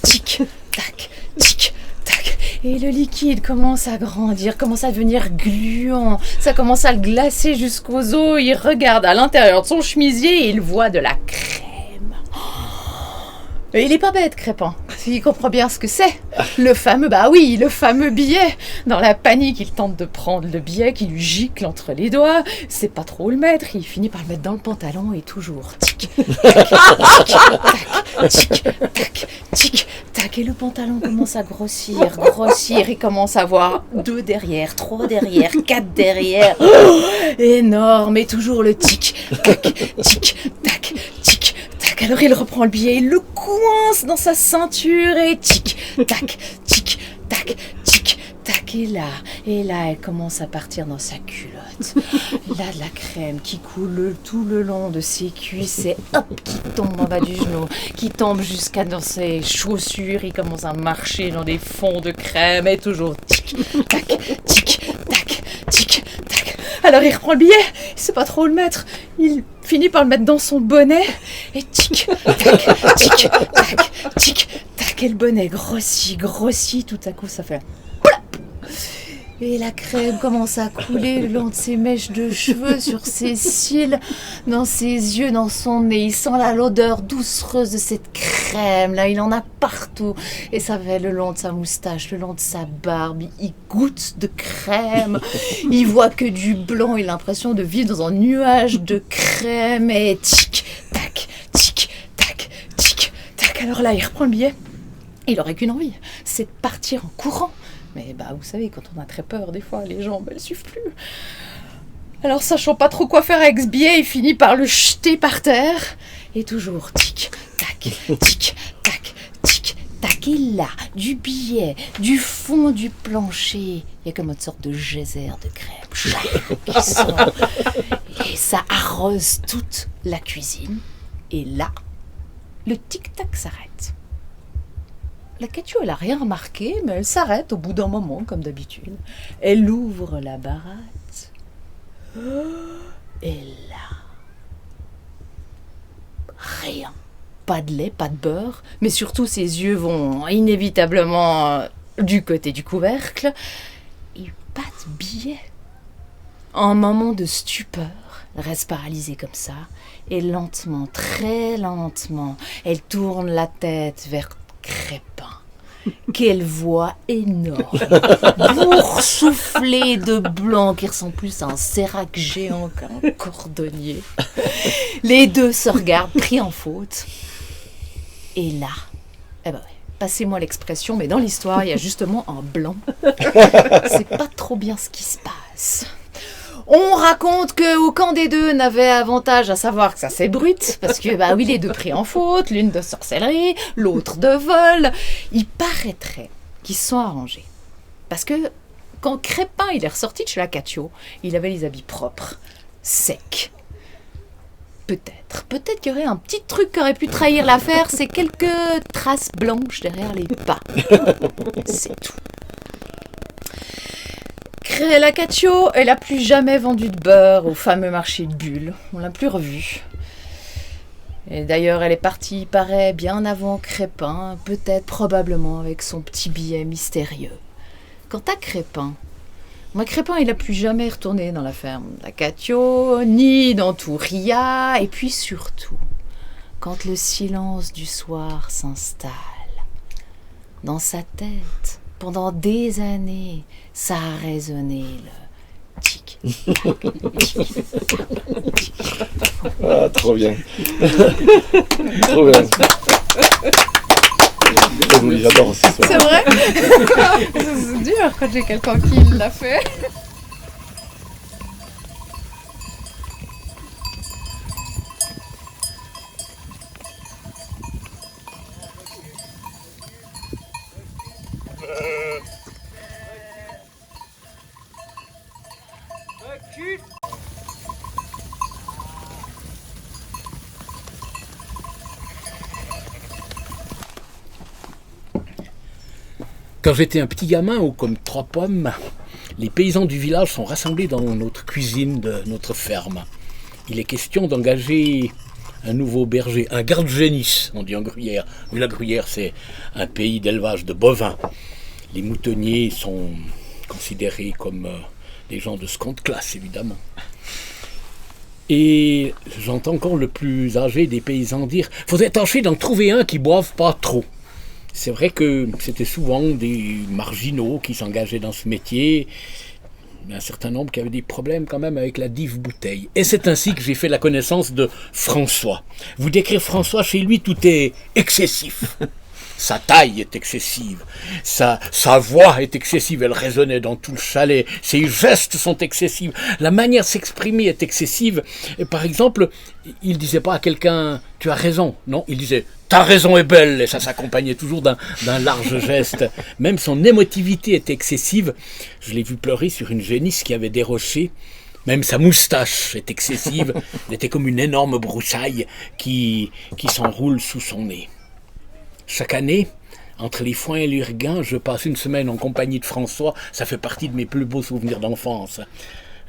tic, tac, tic, tac. Et le liquide commence à grandir, commence à devenir gluant. Ça commence à le glacer jusqu'aux os. Il regarde à l'intérieur de son chemisier et il voit de la crème. Et il est pas bête, Crépin. Il comprend bien ce que c'est. Le fameux billet. Dans la panique, il tente de prendre le billet qui lui gicle entre les doigts. C'est pas trop où le mettre. Il finit par le mettre dans le pantalon et toujours tic, tac, tac, tic, tac, tic, tac. Et le pantalon commence à grossir. Il commence à avoir 2 derrière, 3 derrière, 4 derrière. Énorme. Et toujours le tic, tac, tic, tac, tic. Alors il reprend le billet, il le coince dans sa ceinture et tic, tac, tic, tac, tic, tac. Et là, elle commence à partir dans sa culotte. Il a de la crème qui coule tout le long de ses cuisses et hop, qui tombe en bas du genou, qui tombe jusqu'à dans ses chaussures. Il commence à marcher dans des fonds de crème et toujours tic, tac, tic, tac, tic, tac. Alors il reprend le billet, il sait pas trop où le mettre. Il finit par le mettre dans son bonnet et tic, tac, tic, tac, tic, tac. Et le bonnet grossit, tout à coup ça fait plop. Et la crème commence à couler le long de ses mèches de cheveux, sur ses cils, dans ses yeux, dans son nez. Il sent l'odeur doucereuse de cette crème crème, là, il en a partout. Et ça va le long de sa moustache, le long de sa barbe. Il goûte de crème. Il voit que du blanc. Il a l'impression de vivre dans un nuage de crème. Et tic, tac, tic, tac, tic, tac. Alors là, il reprend le billet. Il n'aurait qu'une envie, c'est de partir en courant. Mais bah, vous savez, quand on a très peur, des fois, les jambes, elles suivent plus. Alors, sachant pas trop quoi faire avec ce billet, il finit par le jeter par terre. Et toujours tic, tac, tic, tac, tic, tac. Et là, du billet, du fond du plancher, il y a comme une sorte de geyser de crème qui sort. Et ça arrose toute la cuisine. Et là, le tic-tac s'arrête. La Catio, elle n'a rien remarqué, mais elle s'arrête au bout d'un moment, comme d'habitude. Elle ouvre la baratte. Et là, rien. Pas de lait, pas de beurre, mais surtout ses yeux vont inévitablement du côté du couvercle. Et pas de billet. Un moment de stupeur, elle reste paralysée comme ça, et lentement, très lentement, elle tourne la tête vers Crépin, qu'elle voit énorme, boursouflé de blanc, qui ressemble plus à un sérac géant qu'à un cordonnier. Les deux se regardent, pris en faute. Et là, eh ben ouais, passez-moi l'expression, mais dans l'histoire, il y a justement un blanc. C'est pas trop bien ce qui se passe. On raconte qu'au camp des deux n'avait avantage à savoir que ça c'est brut, parce que bah oui, les deux pris en faute, l'une de sorcellerie, l'autre de vol. Il paraîtrait qu'ils se sont arrangés. Parce que quand Crépin il est ressorti de chez la Catio, il avait les habits propres, secs. Peut-être qu'il y aurait un petit truc qui aurait pu trahir l'affaire, c'est quelques traces blanches derrière les pas. C'est tout. La Catio, elle n'a plus jamais vendu de beurre au fameux marché de Bulle. On l'a plus revue. Et d'ailleurs, elle est partie, il paraît, bien avant Crépin, peut-être, probablement, avec son petit billet mystérieux. Quant à Crépin, Crépin, il n'a plus jamais retourné dans la ferme de la Catio, ni dans Touria, et puis surtout, quand le silence du soir s'installe, dans sa tête, pendant des années, ça a résonné le tic. Ah, trop bien. Trop bien. Oui, j'adore ce soir. C'est vrai. C'est dur quand j'ai quelqu'un qui l'a fait. Quand j'étais un petit gamin, haut comme 3 pommes, les paysans du village sont rassemblés dans notre cuisine de notre ferme. Il est question d'engager un nouveau berger, un garde-génisse, on dit en Gruyère. Oui, la Gruyère, c'est un pays d'élevage de bovins. Les moutonniers sont considérés comme des gens de seconde classe, évidemment. Et j'entends encore le plus âgé des paysans dire « Faudrait tâcher d'en trouver un qui boive pas trop ». C'est vrai que c'était souvent des marginaux qui s'engageaient dans ce métier, un certain nombre qui avaient des problèmes quand même avec la dive bouteille. Et c'est ainsi que j'ai fait la connaissance de François. Vous décrire François, chez lui, tout est excessif. Sa taille est excessive, sa voix est excessive, elle résonnait dans tout le chalet, ses gestes sont excessifs, la manière de s'exprimer est excessive. Et par exemple, il ne disait pas à quelqu'un « tu as raison », non, il disait « ta raison est belle », et ça s'accompagnait toujours d'un large geste. Même son émotivité était excessive. Je l'ai vu pleurer sur une génisse qui avait déroché. Même sa moustache est excessive, elle était comme une énorme broussaille qui s'enroule sous son nez. Chaque année, entre les foins et l'Urguin, je passe une semaine en compagnie de François. Ça fait partie de mes plus beaux souvenirs d'enfance.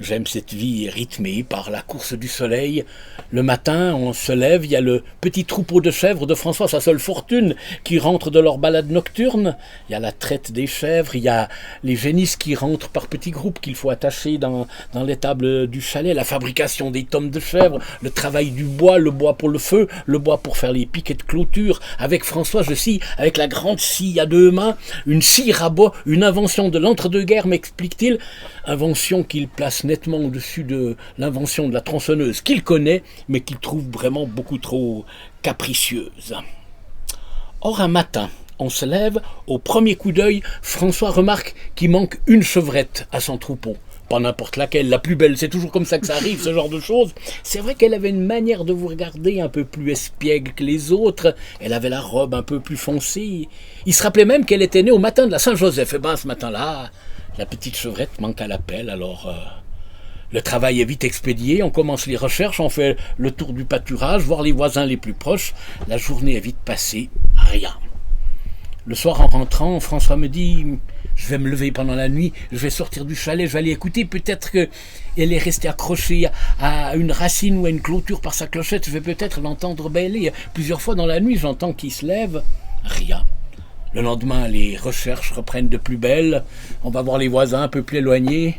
J'aime cette vie rythmée par la course du soleil. Le matin, on se lève, il y a le petit troupeau de chèvres de François, sa seule fortune, qui rentre de leur balade nocturne. Il y a la traite des chèvres, il y a les génisses qui rentrent par petits groupes qu'il faut attacher dans l'étable du chalet, la fabrication des tomes de chèvres, le travail du bois, le bois pour le feu, le bois pour faire les piquets de clôture. Avec François, je scie avec la grande scie à deux mains, une scie à bois, une invention de l'entre-deux-guerres, m'explique-t-il, invention qu'il place nettement au-dessus de l'invention de la tronçonneuse qu'il connaît, mais qu'il trouve vraiment beaucoup trop capricieuse. Or, un matin, on se lève, au premier coup d'œil, François remarque qu'il manque une chevrette à son troupeau. Pas n'importe laquelle, la plus belle, c'est toujours comme ça que ça arrive, ce genre de choses. C'est vrai qu'elle avait une manière de vous regarder un peu plus espiègle que les autres, elle avait la robe un peu plus foncée. Il se rappelait même qu'elle était née au matin de la Saint-Joseph. Et ben, ce matin-là, la petite chevrette manque à l'appel, alors... Le travail est vite expédié, on commence les recherches, on fait le tour du pâturage, voir les voisins les plus proches. La journée est vite passée, rien. Le soir en rentrant, François me dit « Je vais me lever pendant la nuit, je vais sortir du chalet, je vais aller écouter, peut-être qu'elle est restée accrochée à une racine ou à une clôture par sa clochette, je vais peut-être l'entendre bêler. » Plusieurs fois dans la nuit, j'entends qu'il se lève, rien. Le lendemain, les recherches reprennent de plus belle, on va voir les voisins un peu plus éloignés.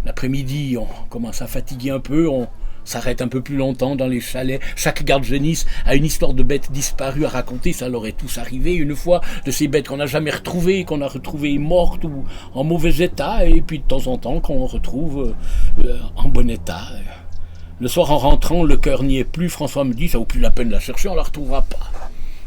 L'après-midi, on commence à fatiguer un peu, on s'arrête un peu plus longtemps dans les chalets. Chaque garde-génisse a une histoire de bêtes disparues à raconter, ça leur est tous arrivé une fois, de ces bêtes qu'on n'a jamais retrouvées, qu'on a retrouvées mortes ou en mauvais état, et puis de temps en temps qu'on retrouve en bon état. Le soir en rentrant, le cœur n'y est plus, François me dit, ça vaut plus la peine de la chercher, on la retrouvera pas.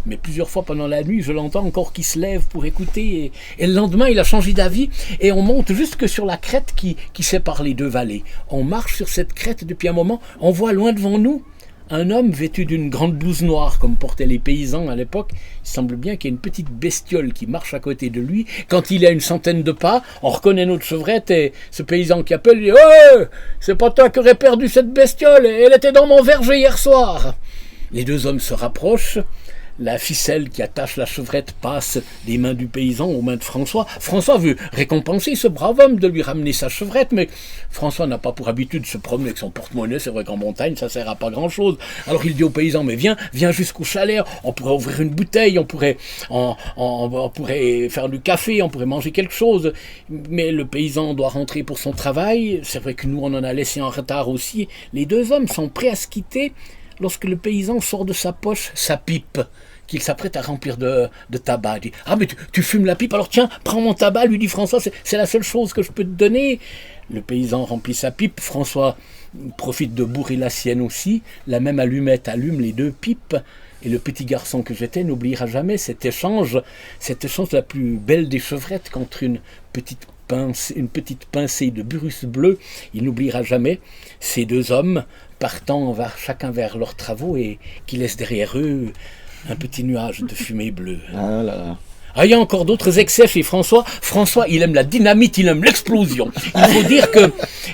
Mais plusieurs fois pendant la nuit, je l'entends encore qui se lève pour écouter. Et le lendemain, il a changé d'avis. Et on monte jusque sur la crête qui sépare les deux vallées. On marche sur cette crête depuis un moment. On voit loin devant nous un homme vêtu d'une grande blouse noire, comme portaient les paysans à l'époque. Il semble bien qu'il y a une petite bestiole qui marche à côté de lui. Quand il est à une centaine de pas, on reconnaît notre chevrette et ce paysan qui appelle, il dit « Oh, c'est pas toi qui aurais perdu cette bestiole, elle était dans mon verger hier soir !» Les deux hommes se rapprochent. La ficelle qui attache la chevrette passe des mains du paysan aux mains de François. François veut récompenser ce brave homme de lui ramener sa chevrette, mais François n'a pas pour habitude de se promener avec son porte-monnaie. C'est vrai qu'en montagne, ça sert à pas grand-chose. Alors il dit au paysan, mais viens jusqu'au chalet, on pourrait ouvrir une bouteille, on pourrait faire du café, on pourrait manger quelque chose. Mais le paysan doit rentrer pour son travail. C'est vrai que nous, on en a laissé en retard aussi. Les deux hommes sont prêts à se quitter lorsque le paysan sort de sa poche sa pipe, qu'il s'apprête à remplir de tabac. Il dit « Ah, mais tu fumes la pipe, alors tiens, prends mon tabac », lui dit François, c'est la seule chose que je peux te donner. Le paysan remplit sa pipe, François profite de bourrer la sienne aussi, la même allumette allume les deux pipes, et le petit garçon que j'étais n'oubliera jamais cet échange la plus belle des chevrettes contre une petite pincée de burus bleu. Il n'oubliera jamais ces deux hommes partant chacun vers leurs travaux et qui laissent derrière eux un petit nuage de fumée bleue. Ah là là. Ah, il y a encore d'autres excès chez François. François, il aime la dynamite, il aime l'explosion. Il faut dire que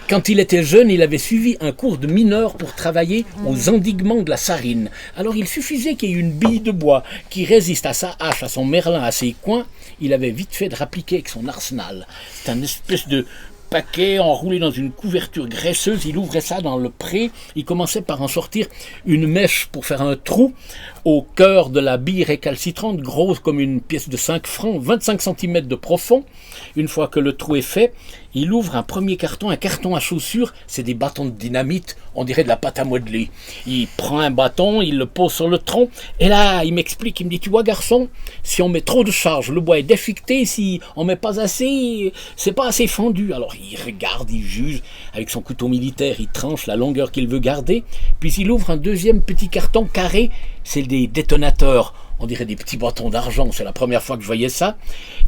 quand il était jeune, il avait suivi un cours de mineur pour travailler aux endiguements de la Sarine. Alors il suffisait qu'il y ait une bille de bois qui résiste à sa hache, à son merlin, à ses coins. Il avait vite fait de rappliquer avec son arsenal. C'est un espèce de paquet enroulé dans une couverture graisseuse, il ouvrait ça dans le pré, il commençait par en sortir une mèche pour faire un trou au cœur de la bille récalcitrante, grosse comme une pièce de 5 francs, 25 cm de profond. Une fois que le trou est fait, il ouvre un premier carton, un carton à chaussures, c'est des bâtons de dynamite, on dirait de la pâte à modeler. Il prend un bâton, il le pose sur le tronc, et là, il m'explique, il me dit, tu vois garçon, si on met trop de charge, le bois est déchiqueté, si on met pas assez, c'est pas assez fendu. Alors il regarde, il juge, avec son couteau militaire, il tranche la longueur qu'il veut garder, puis il ouvre un deuxième petit carton carré, c'est des détonateurs. On dirait des petits bâtons d'argent, c'est la première fois que je voyais ça.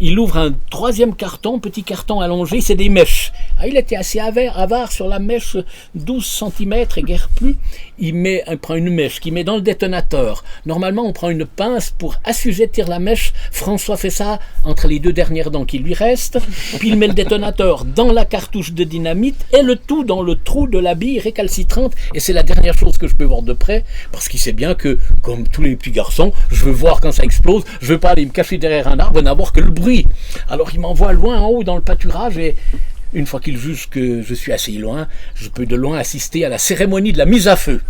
Il ouvre un troisième carton, petit carton allongé, c'est des mèches. Ah, il était assez avare sur la mèche, 12 cm et guère plus. Il prend une mèche qu'il met dans le détonateur. Normalement, on prend une pince pour assujettir la mèche. François fait ça entre les deux dernières dents qui lui restent. Puis il met le détonateur dans la cartouche de dynamite et le tout dans le trou de la bille récalcitrante. Et c'est la dernière chose que je peux voir de près, parce qu'il sait bien que, comme tous les petits garçons, je veux voir quand ça explose, je veux pas aller me cacher derrière un arbre et n'avoir que le bruit. Alors il m'envoie loin en haut dans le pâturage et une fois qu'il juge que je suis assez loin, je peux de loin assister à la cérémonie de la mise à feu.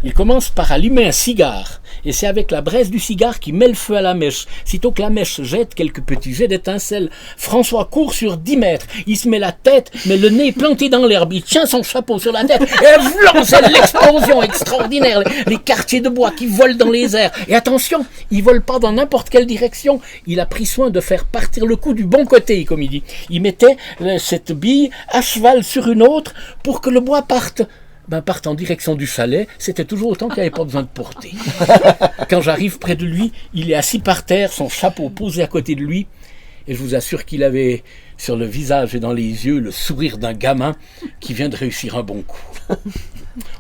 Il commence par allumer un cigare, et c'est avec la braise du cigare qu'il met le feu à la mèche. Sitôt que la mèche jette quelques petits jets d'étincelles, François court sur 10 mètres. Il se met la tête, mais le nez planté dans l'herbe. Il tient son chapeau sur la tête, et vlan, c'est l'explosion extraordinaire. Les quartiers de bois qui volent dans les airs. Et attention, il ne vole pas dans n'importe quelle direction. Il a pris soin de faire partir le coup du bon côté, comme il dit. Il mettait cette bille à cheval sur une autre pour que le bois parte. Parte en direction du chalet, c'était toujours autant qu'il n'y avait pas besoin de porter. Quand j'arrive près de lui, il est assis par terre, son chapeau posé à côté de lui, et je vous assure qu'il avait sur le visage et dans les yeux le sourire d'un gamin qui vient de réussir un bon coup.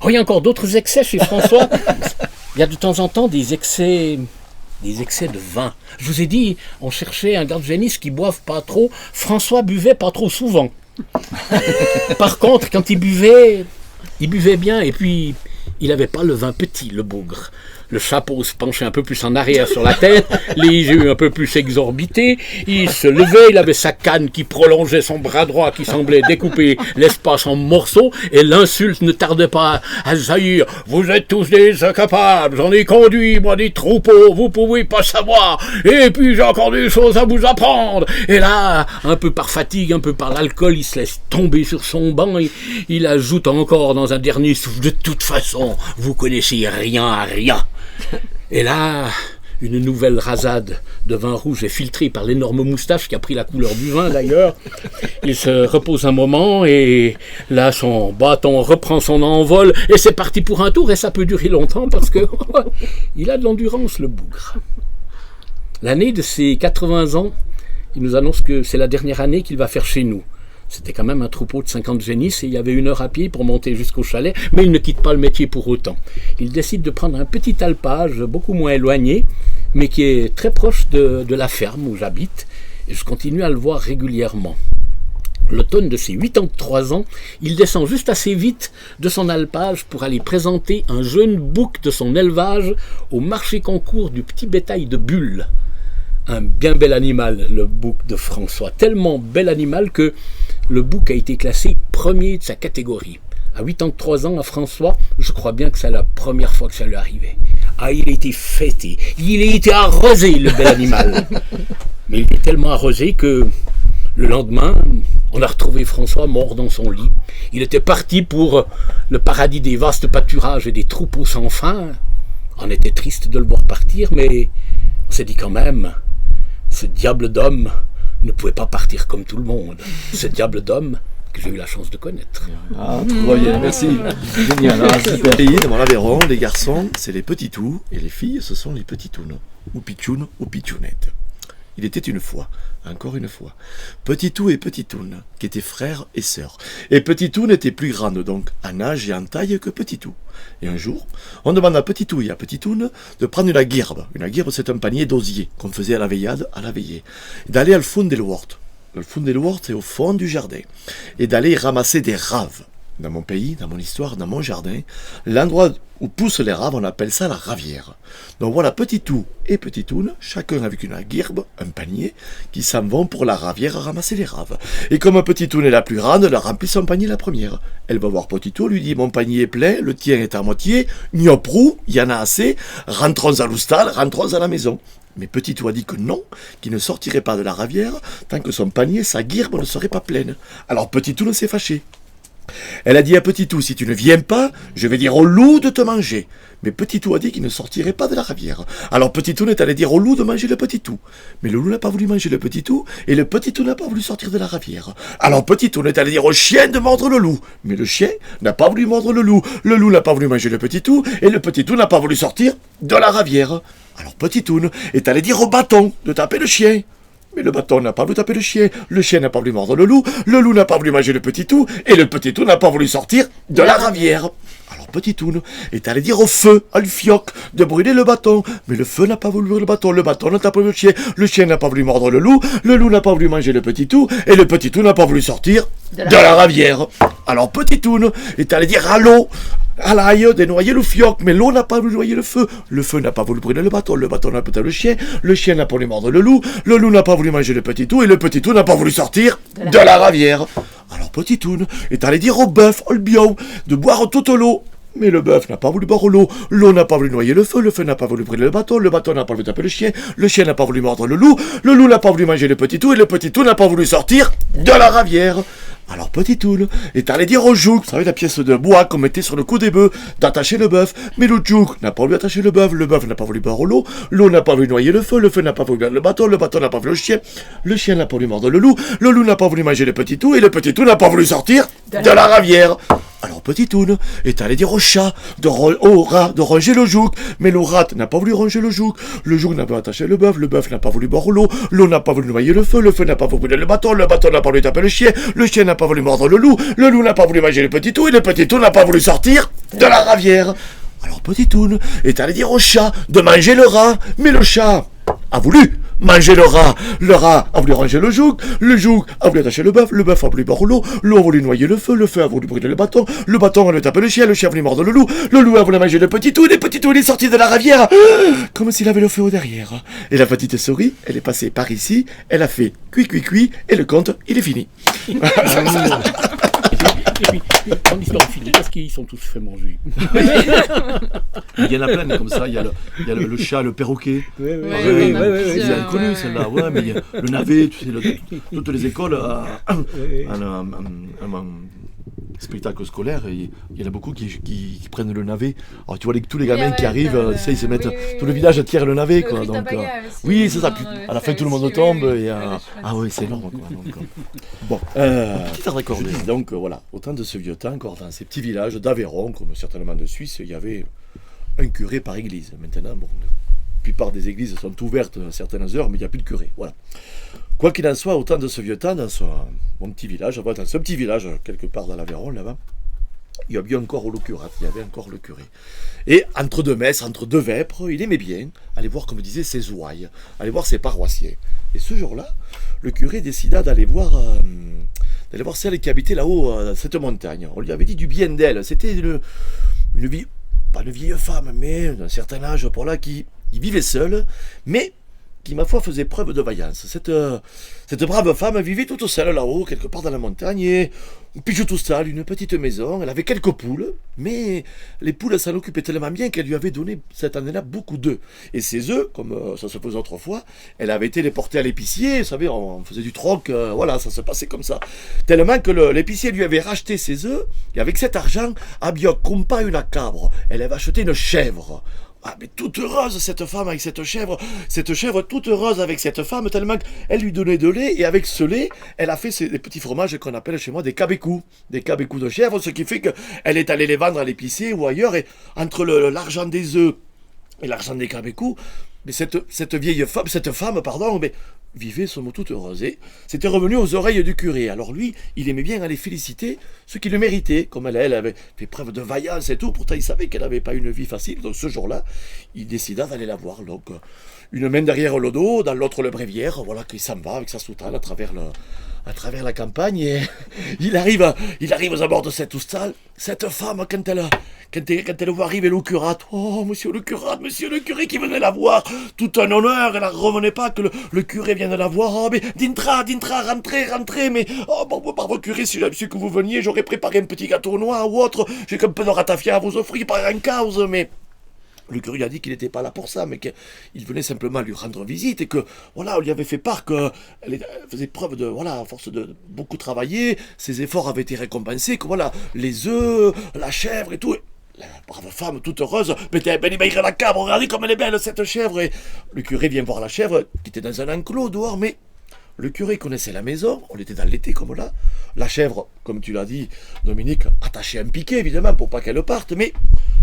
Oh, il y a encore d'autres excès chez François. Il y a de temps en temps des excès de vin. Je vous ai dit, on cherchait un garde-génisse qui boive pas trop. François buvait pas trop souvent. Par contre, quand il buvait bien, et puis il n'avait pas le vin petit, le bougre. Le chapeau se penchait un peu plus en arrière sur la tête, les yeux un peu plus exorbités, il se levait, il avait sa canne qui prolongeait son bras droit qui semblait découper l'espace en morceaux, et l'insulte ne tardait pas à jaillir. Vous êtes tous des incapables, j'en ai conduit, moi, des troupeaux, vous pouvez pas savoir, et puis j'ai encore des choses à vous apprendre. Et là, un peu par fatigue, un peu par l'alcool, il se laisse tomber sur son banc, et il ajoute encore dans un dernier souffle, de toute façon, vous connaissez rien à rien. Et là, une nouvelle rasade de vin rouge est filtrée par l'énorme moustache qui a pris la couleur du vin d'ailleurs. Il se repose un moment et là son bâton reprend son envol et c'est parti pour un tour et ça peut durer longtemps parce que il a de l'endurance le bougre. L'année de ses 80 ans, il nous annonce que c'est la dernière année qu'il va faire chez nous. C'était quand même un troupeau de 50 génisses et il y avait 1 heure à pied pour monter jusqu'au chalet, mais il ne quitte pas le métier pour autant. Il décide de prendre un petit alpage beaucoup moins éloigné, mais qui est très proche de la ferme où j'habite, et je continue à le voir régulièrement. L'automne de ses 83 ans, il descend juste assez vite de son alpage pour aller présenter un jeune bouc de son élevage au marché concours du petit bétail de Bulle. Un bien bel animal, le bouc de François. Tellement bel animal que le bouc a été classé premier de sa catégorie. À 83 ans, à François, je crois bien que c'est la première fois que ça lui arrivait. Ah, il a été fêté, il a été arrosé, le bel animal. Mais il est tellement arrosé que le lendemain, on a retrouvé François mort dans son lit. Il était parti pour le paradis des vastes pâturages et des troupeaux sans fin. On était triste de le voir partir, mais on s'est dit quand même, ce diable d'homme ne pouvait pas partir comme tout le monde. Ce diable d'homme que j'ai eu la chance de connaître. Ah, trop bien, merci. Génial. Dans le pays, dans l'Aveyron, les garçons, c'est les petits tous, et les filles, ce sont les petitounes, ou pitchounes, ou pitchounettes. Il était une fois, encore une fois, Petitou et Petitoune, qui étaient frères et sœurs. Et Petitoune était plus grande, donc, en âge et en taille que Petitou. Et un jour, on demande à Petitou et à Petitoune de prendre une guirbe. Une guirbe, c'est un panier d'osier qu'on faisait à la veillade, à la veillée. D'aller à le fond des Lourdes. Le fond des Lourdes, c'est au fond du jardin. Et d'aller ramasser des raves. Dans mon pays, dans mon histoire, dans mon jardin, l'endroit où poussent les raves, on appelle ça la ravière. Donc voilà Petitou et Petitoune, chacun avec une guirbe, un panier, qui s'en vont pour la ravière à ramasser les raves. Et comme Petitoune est la plus grande, elle remplit son panier la première. Elle va voir Petitou, lui dit « Mon panier est plein, le tien est à moitié, gnoprou, il y en a assez, rentrons à l'oustal, rentrons à la maison. » Mais Petitou a dit que non, qu'il ne sortirait pas de la ravière tant que son panier, sa guirbe ne serait pas pleine. Alors Petitoune s'est fâchée. Elle a dit à Petitou, si tu ne viens pas, je vais dire au loup de te manger. Mais Petitou a dit qu'il ne sortirait pas de la ravière. Alors Petitou est allé dire au loup de manger le Petitou. Mais le loup n'a pas voulu manger le Petitou, et le Petitou n'a pas voulu sortir de la ravière. Alors Petitou est allé dire au chien de mordre le loup. Mais le chien n'a pas voulu mordre le loup n'a pas voulu manger le Petitou, et le Petitou n'a pas voulu sortir de la ravière. Alors Petitou est allé dire au bâton de taper le chien. Mais le bâton n'a pas voulu taper le chien n'a pas voulu mordre le loup n'a pas voulu manger le Petitou, et le Petitou n'a pas voulu sortir de la ravière. Alors Petitoune est allé dire au feu, à l'fioc, de brûler le bâton. Mais le feu n'a pas voulu brûler le bâton n'a pas voulu le chien n'a pas voulu mordre le loup n'a pas voulu manger le Petitou, et le Petitou n'a pas voulu sortir de la ravière. Alors Petitoune est allé dire à l'eau, à l'ail, dénoyer le fioc, mais l'eau n'a pas voulu noyer le feu n'a pas voulu brûler le bâton n'a pas voulu le chien n'a pas voulu mordre le loup n'a pas voulu manger le Petitou, et le Petitou n'a pas voulu sortir de la ravière. Alors Petit Toun est allé dire au bœuf, oh le bio, de boire toute l'eau. Mais le bœuf n'a pas voulu boire l'eau n'a pas voulu noyer le feu n'a pas voulu brûler le bateau n'a pas voulu taper le chien n'a pas voulu mordre le loup n'a pas voulu manger le petit Toun, et le petit Toun n'a pas voulu sortir de la ravière. Alors Petit Toun est allé dire au joug, vous savez la pièce de bois qu'on mettait sur le cou des bœufs, d'attacher le bœuf, mais le joug n'a pas voulu attacher le bœuf n'a pas voulu boire l'eau n'a pas voulu noyer le feu n'a pas voulu boire le bateau n'a pas voulu le chien n'a pas voulu mordre le loup n'a pas voulu manger le petit Toun, et le petit Toun n'a pas voulu sortir de la ravière. Alors Petit Toun est allé dire au rat de ronger le joug, mais le rat n'a pas voulu ronger le joug n'a pas attaché le bœuf n'a pas voulu boire l'eau n'a pas voulu noyer le feu n'a pas voulu brûler le bateau n'a pas voulu taper le chien n'a pas voulu mordre le loup n'a pas voulu manger le petit Toun, et le petit Toun n'a pas voulu sortir de la ravière. Alors Petit Toun est allé dire au chat de manger le rat, mais le chat a voulu manger le rat a voulu ranger le joug a voulu attacher le bœuf a voulu boire l'eau a voulu noyer le feu a voulu brûler le bâton a voulu taper le chien a voulu mordre le loup a voulu manger le petit Toun, et le petit Toun est sorti de la ravière comme s'il avait le feu au derrière. Et la petite souris, elle est passée par ici, elle a fait cuit, et le conte, il est fini. Et puis, quand l'histoire est finie, parce qu'ils sont tous fait manger. Il y en a plein comme ça, il y a le chat, le perroquet. Oui, Ils ont connu celle-là, ouais, mais il y a le navet, tu sais, toutes les écoles un spectacle scolaire, il y en a beaucoup qui prennent le navet. Alors tu vois tous les gamins qui arrivent, ils se mettent, tout le village tire le navet, quoi. Donc, oui, c'est ça. Puis, à la fin, tout le monde tombe. Et, ah oui, c'est énorme, quoi. Donc, bon, petit raccord. Donc voilà, au temps de ce vieux temps, encore dans ces petits villages d'Aveyron, comme certainement de Suisse, il y avait un curé par église. Maintenant, bon, la plupart des églises sont ouvertes à certaines heures, mais il n'y a plus de curé. Voilà. Quoi qu'il en soit, au temps de ce vieux temps, dans ce petit village, quelque part dans l'Aveyron, là-bas, il y avait encore le curé, il y avait encore le curé. Et entre deux messes, entre deux vêpres, il aimait bien aller voir, comme disait, ses ouailles, aller voir ses paroissiens. Et ce jour-là, le curé décida d'aller voir celle qui habitait là-haut, cette montagne. On lui avait dit du bien d'elle. C'était une vie, pas une vieille femme, mais d'un certain âge pour là, qui vivait seule, mais qui, ma foi, faisait preuve de vaillance. Cette brave femme vivait toute seule là-haut, quelque part dans la montagne, et puis tout seul, une petite maison. Elle avait quelques poules, mais les poules s'en occupaient tellement bien qu'elle lui avait donné cette année-là beaucoup d'œufs. Et ces œufs, comme ça se faisait autrefois, elle avait été les porter à l'épicier, vous savez, on faisait du troc, voilà, ça se passait comme ça. Tellement que l'épicier lui avait racheté ses œufs, et avec cet argent, abbia compa une cabre. Elle avait acheté une chèvre. Ah, mais toute heureuse cette femme avec cette chèvre toute heureuse avec cette femme, tellement qu'elle lui donnait de lait, et avec ce lait, elle a fait des petits fromages qu'on appelle chez moi des cabécous de chèvre, ce qui fait qu'elle est allée les vendre à l'épicier ou ailleurs, et entre l'argent des œufs et l'argent des cabécous, mais cette femme, vivait somme toute heureuse. Et c'était revenu aux oreilles du curé. Alors lui, il aimait bien aller féliciter ceux qui le méritaient, comme elle avait fait preuve de vaillance et tout. Pourtant, il savait qu'elle n'avait pas une vie facile. Donc ce jour-là, il décida d'aller la voir. Donc une main derrière le dos, dans l'autre le bréviaire. Voilà qu'il s'en va avec sa soutane à travers la campagne, et il arrive aux abords de cette oustalle. Cette femme, quand elle voit arriver le curate, oh, monsieur le curé qui venait la voir, tout un honneur, elle ne revenait pas que le curé vienne la voir. Oh, mais d'intra, rentrez, mais oh, bravo curé, si j'avais su que vous veniez, j'aurais préparé un petit gâteau noir ou autre, j'ai un peu de ratafia à vous offrir par en cause, mais... Le curé lui a dit qu'il n'était pas là pour ça, mais qu'il venait simplement lui rendre visite, et que, voilà, on lui avait fait part qu'elle faisait preuve de, voilà, à force de beaucoup travailler, ses efforts avaient été récompensés, que voilà, les œufs, la chèvre et tout. La brave femme, toute heureuse, mais la cabre, regardez comme elle est belle, cette chèvre. Et le curé vient voir la chèvre, qui était dans un enclos dehors, mais le curé connaissait la maison, on était dans l'été comme là. La chèvre, comme tu l'as dit, Dominique, attachait un piquet, évidemment, pour pas qu'elle parte, mais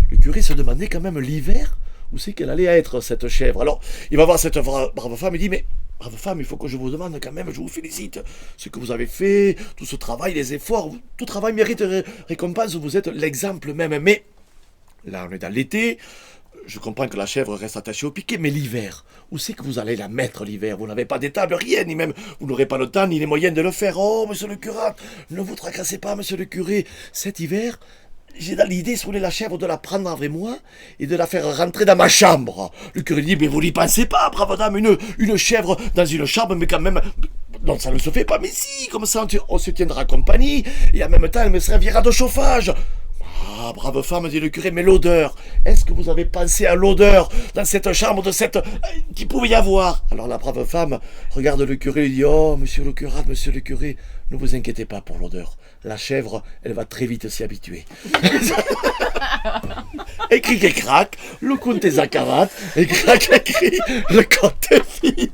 le curé se demandait quand même l'hiver où c'est qu'elle allait être, cette chèvre. Alors, il va voir cette brave femme, il dit, mais brave femme, il faut que je vous demande quand même, je vous félicite, ce que vous avez fait, tout ce travail, les efforts, tout travail mérite récompense, vous êtes l'exemple même, mais là, on est dans l'été. Je comprends que la chèvre reste attachée au piquet, mais l'hiver, où c'est que vous allez la mettre l'hiver? Vous n'avez pas d'étable, rien, ni même, vous n'aurez pas le temps, ni les moyens de le faire. Oh, monsieur le curé, ne vous tracassez pas, monsieur le curé. Cet hiver, j'ai dans l'idée, si vous voulez, la chèvre, de la prendre avec moi et de la faire rentrer dans ma chambre. Le curé dit, mais vous n'y pensez pas, brave dame, une chèvre dans une chambre, mais quand même, non, ça ne se fait pas, mais si, comme ça on se tiendra compagnie, et en même temps elle me servira de chauffage. Ah, brave femme, dit le curé, mais l'odeur, est-ce que vous avez pensé à l'odeur dans cette chambre de cette... qu'il pouvait y avoir? Alors la brave femme regarde le curé et lui dit, oh, monsieur le curé, ne vous inquiétez pas pour l'odeur. La chèvre, elle va très vite s'y habituer. Et cric et crac, le conte est à cravate, et crac et cri, le conte est fini.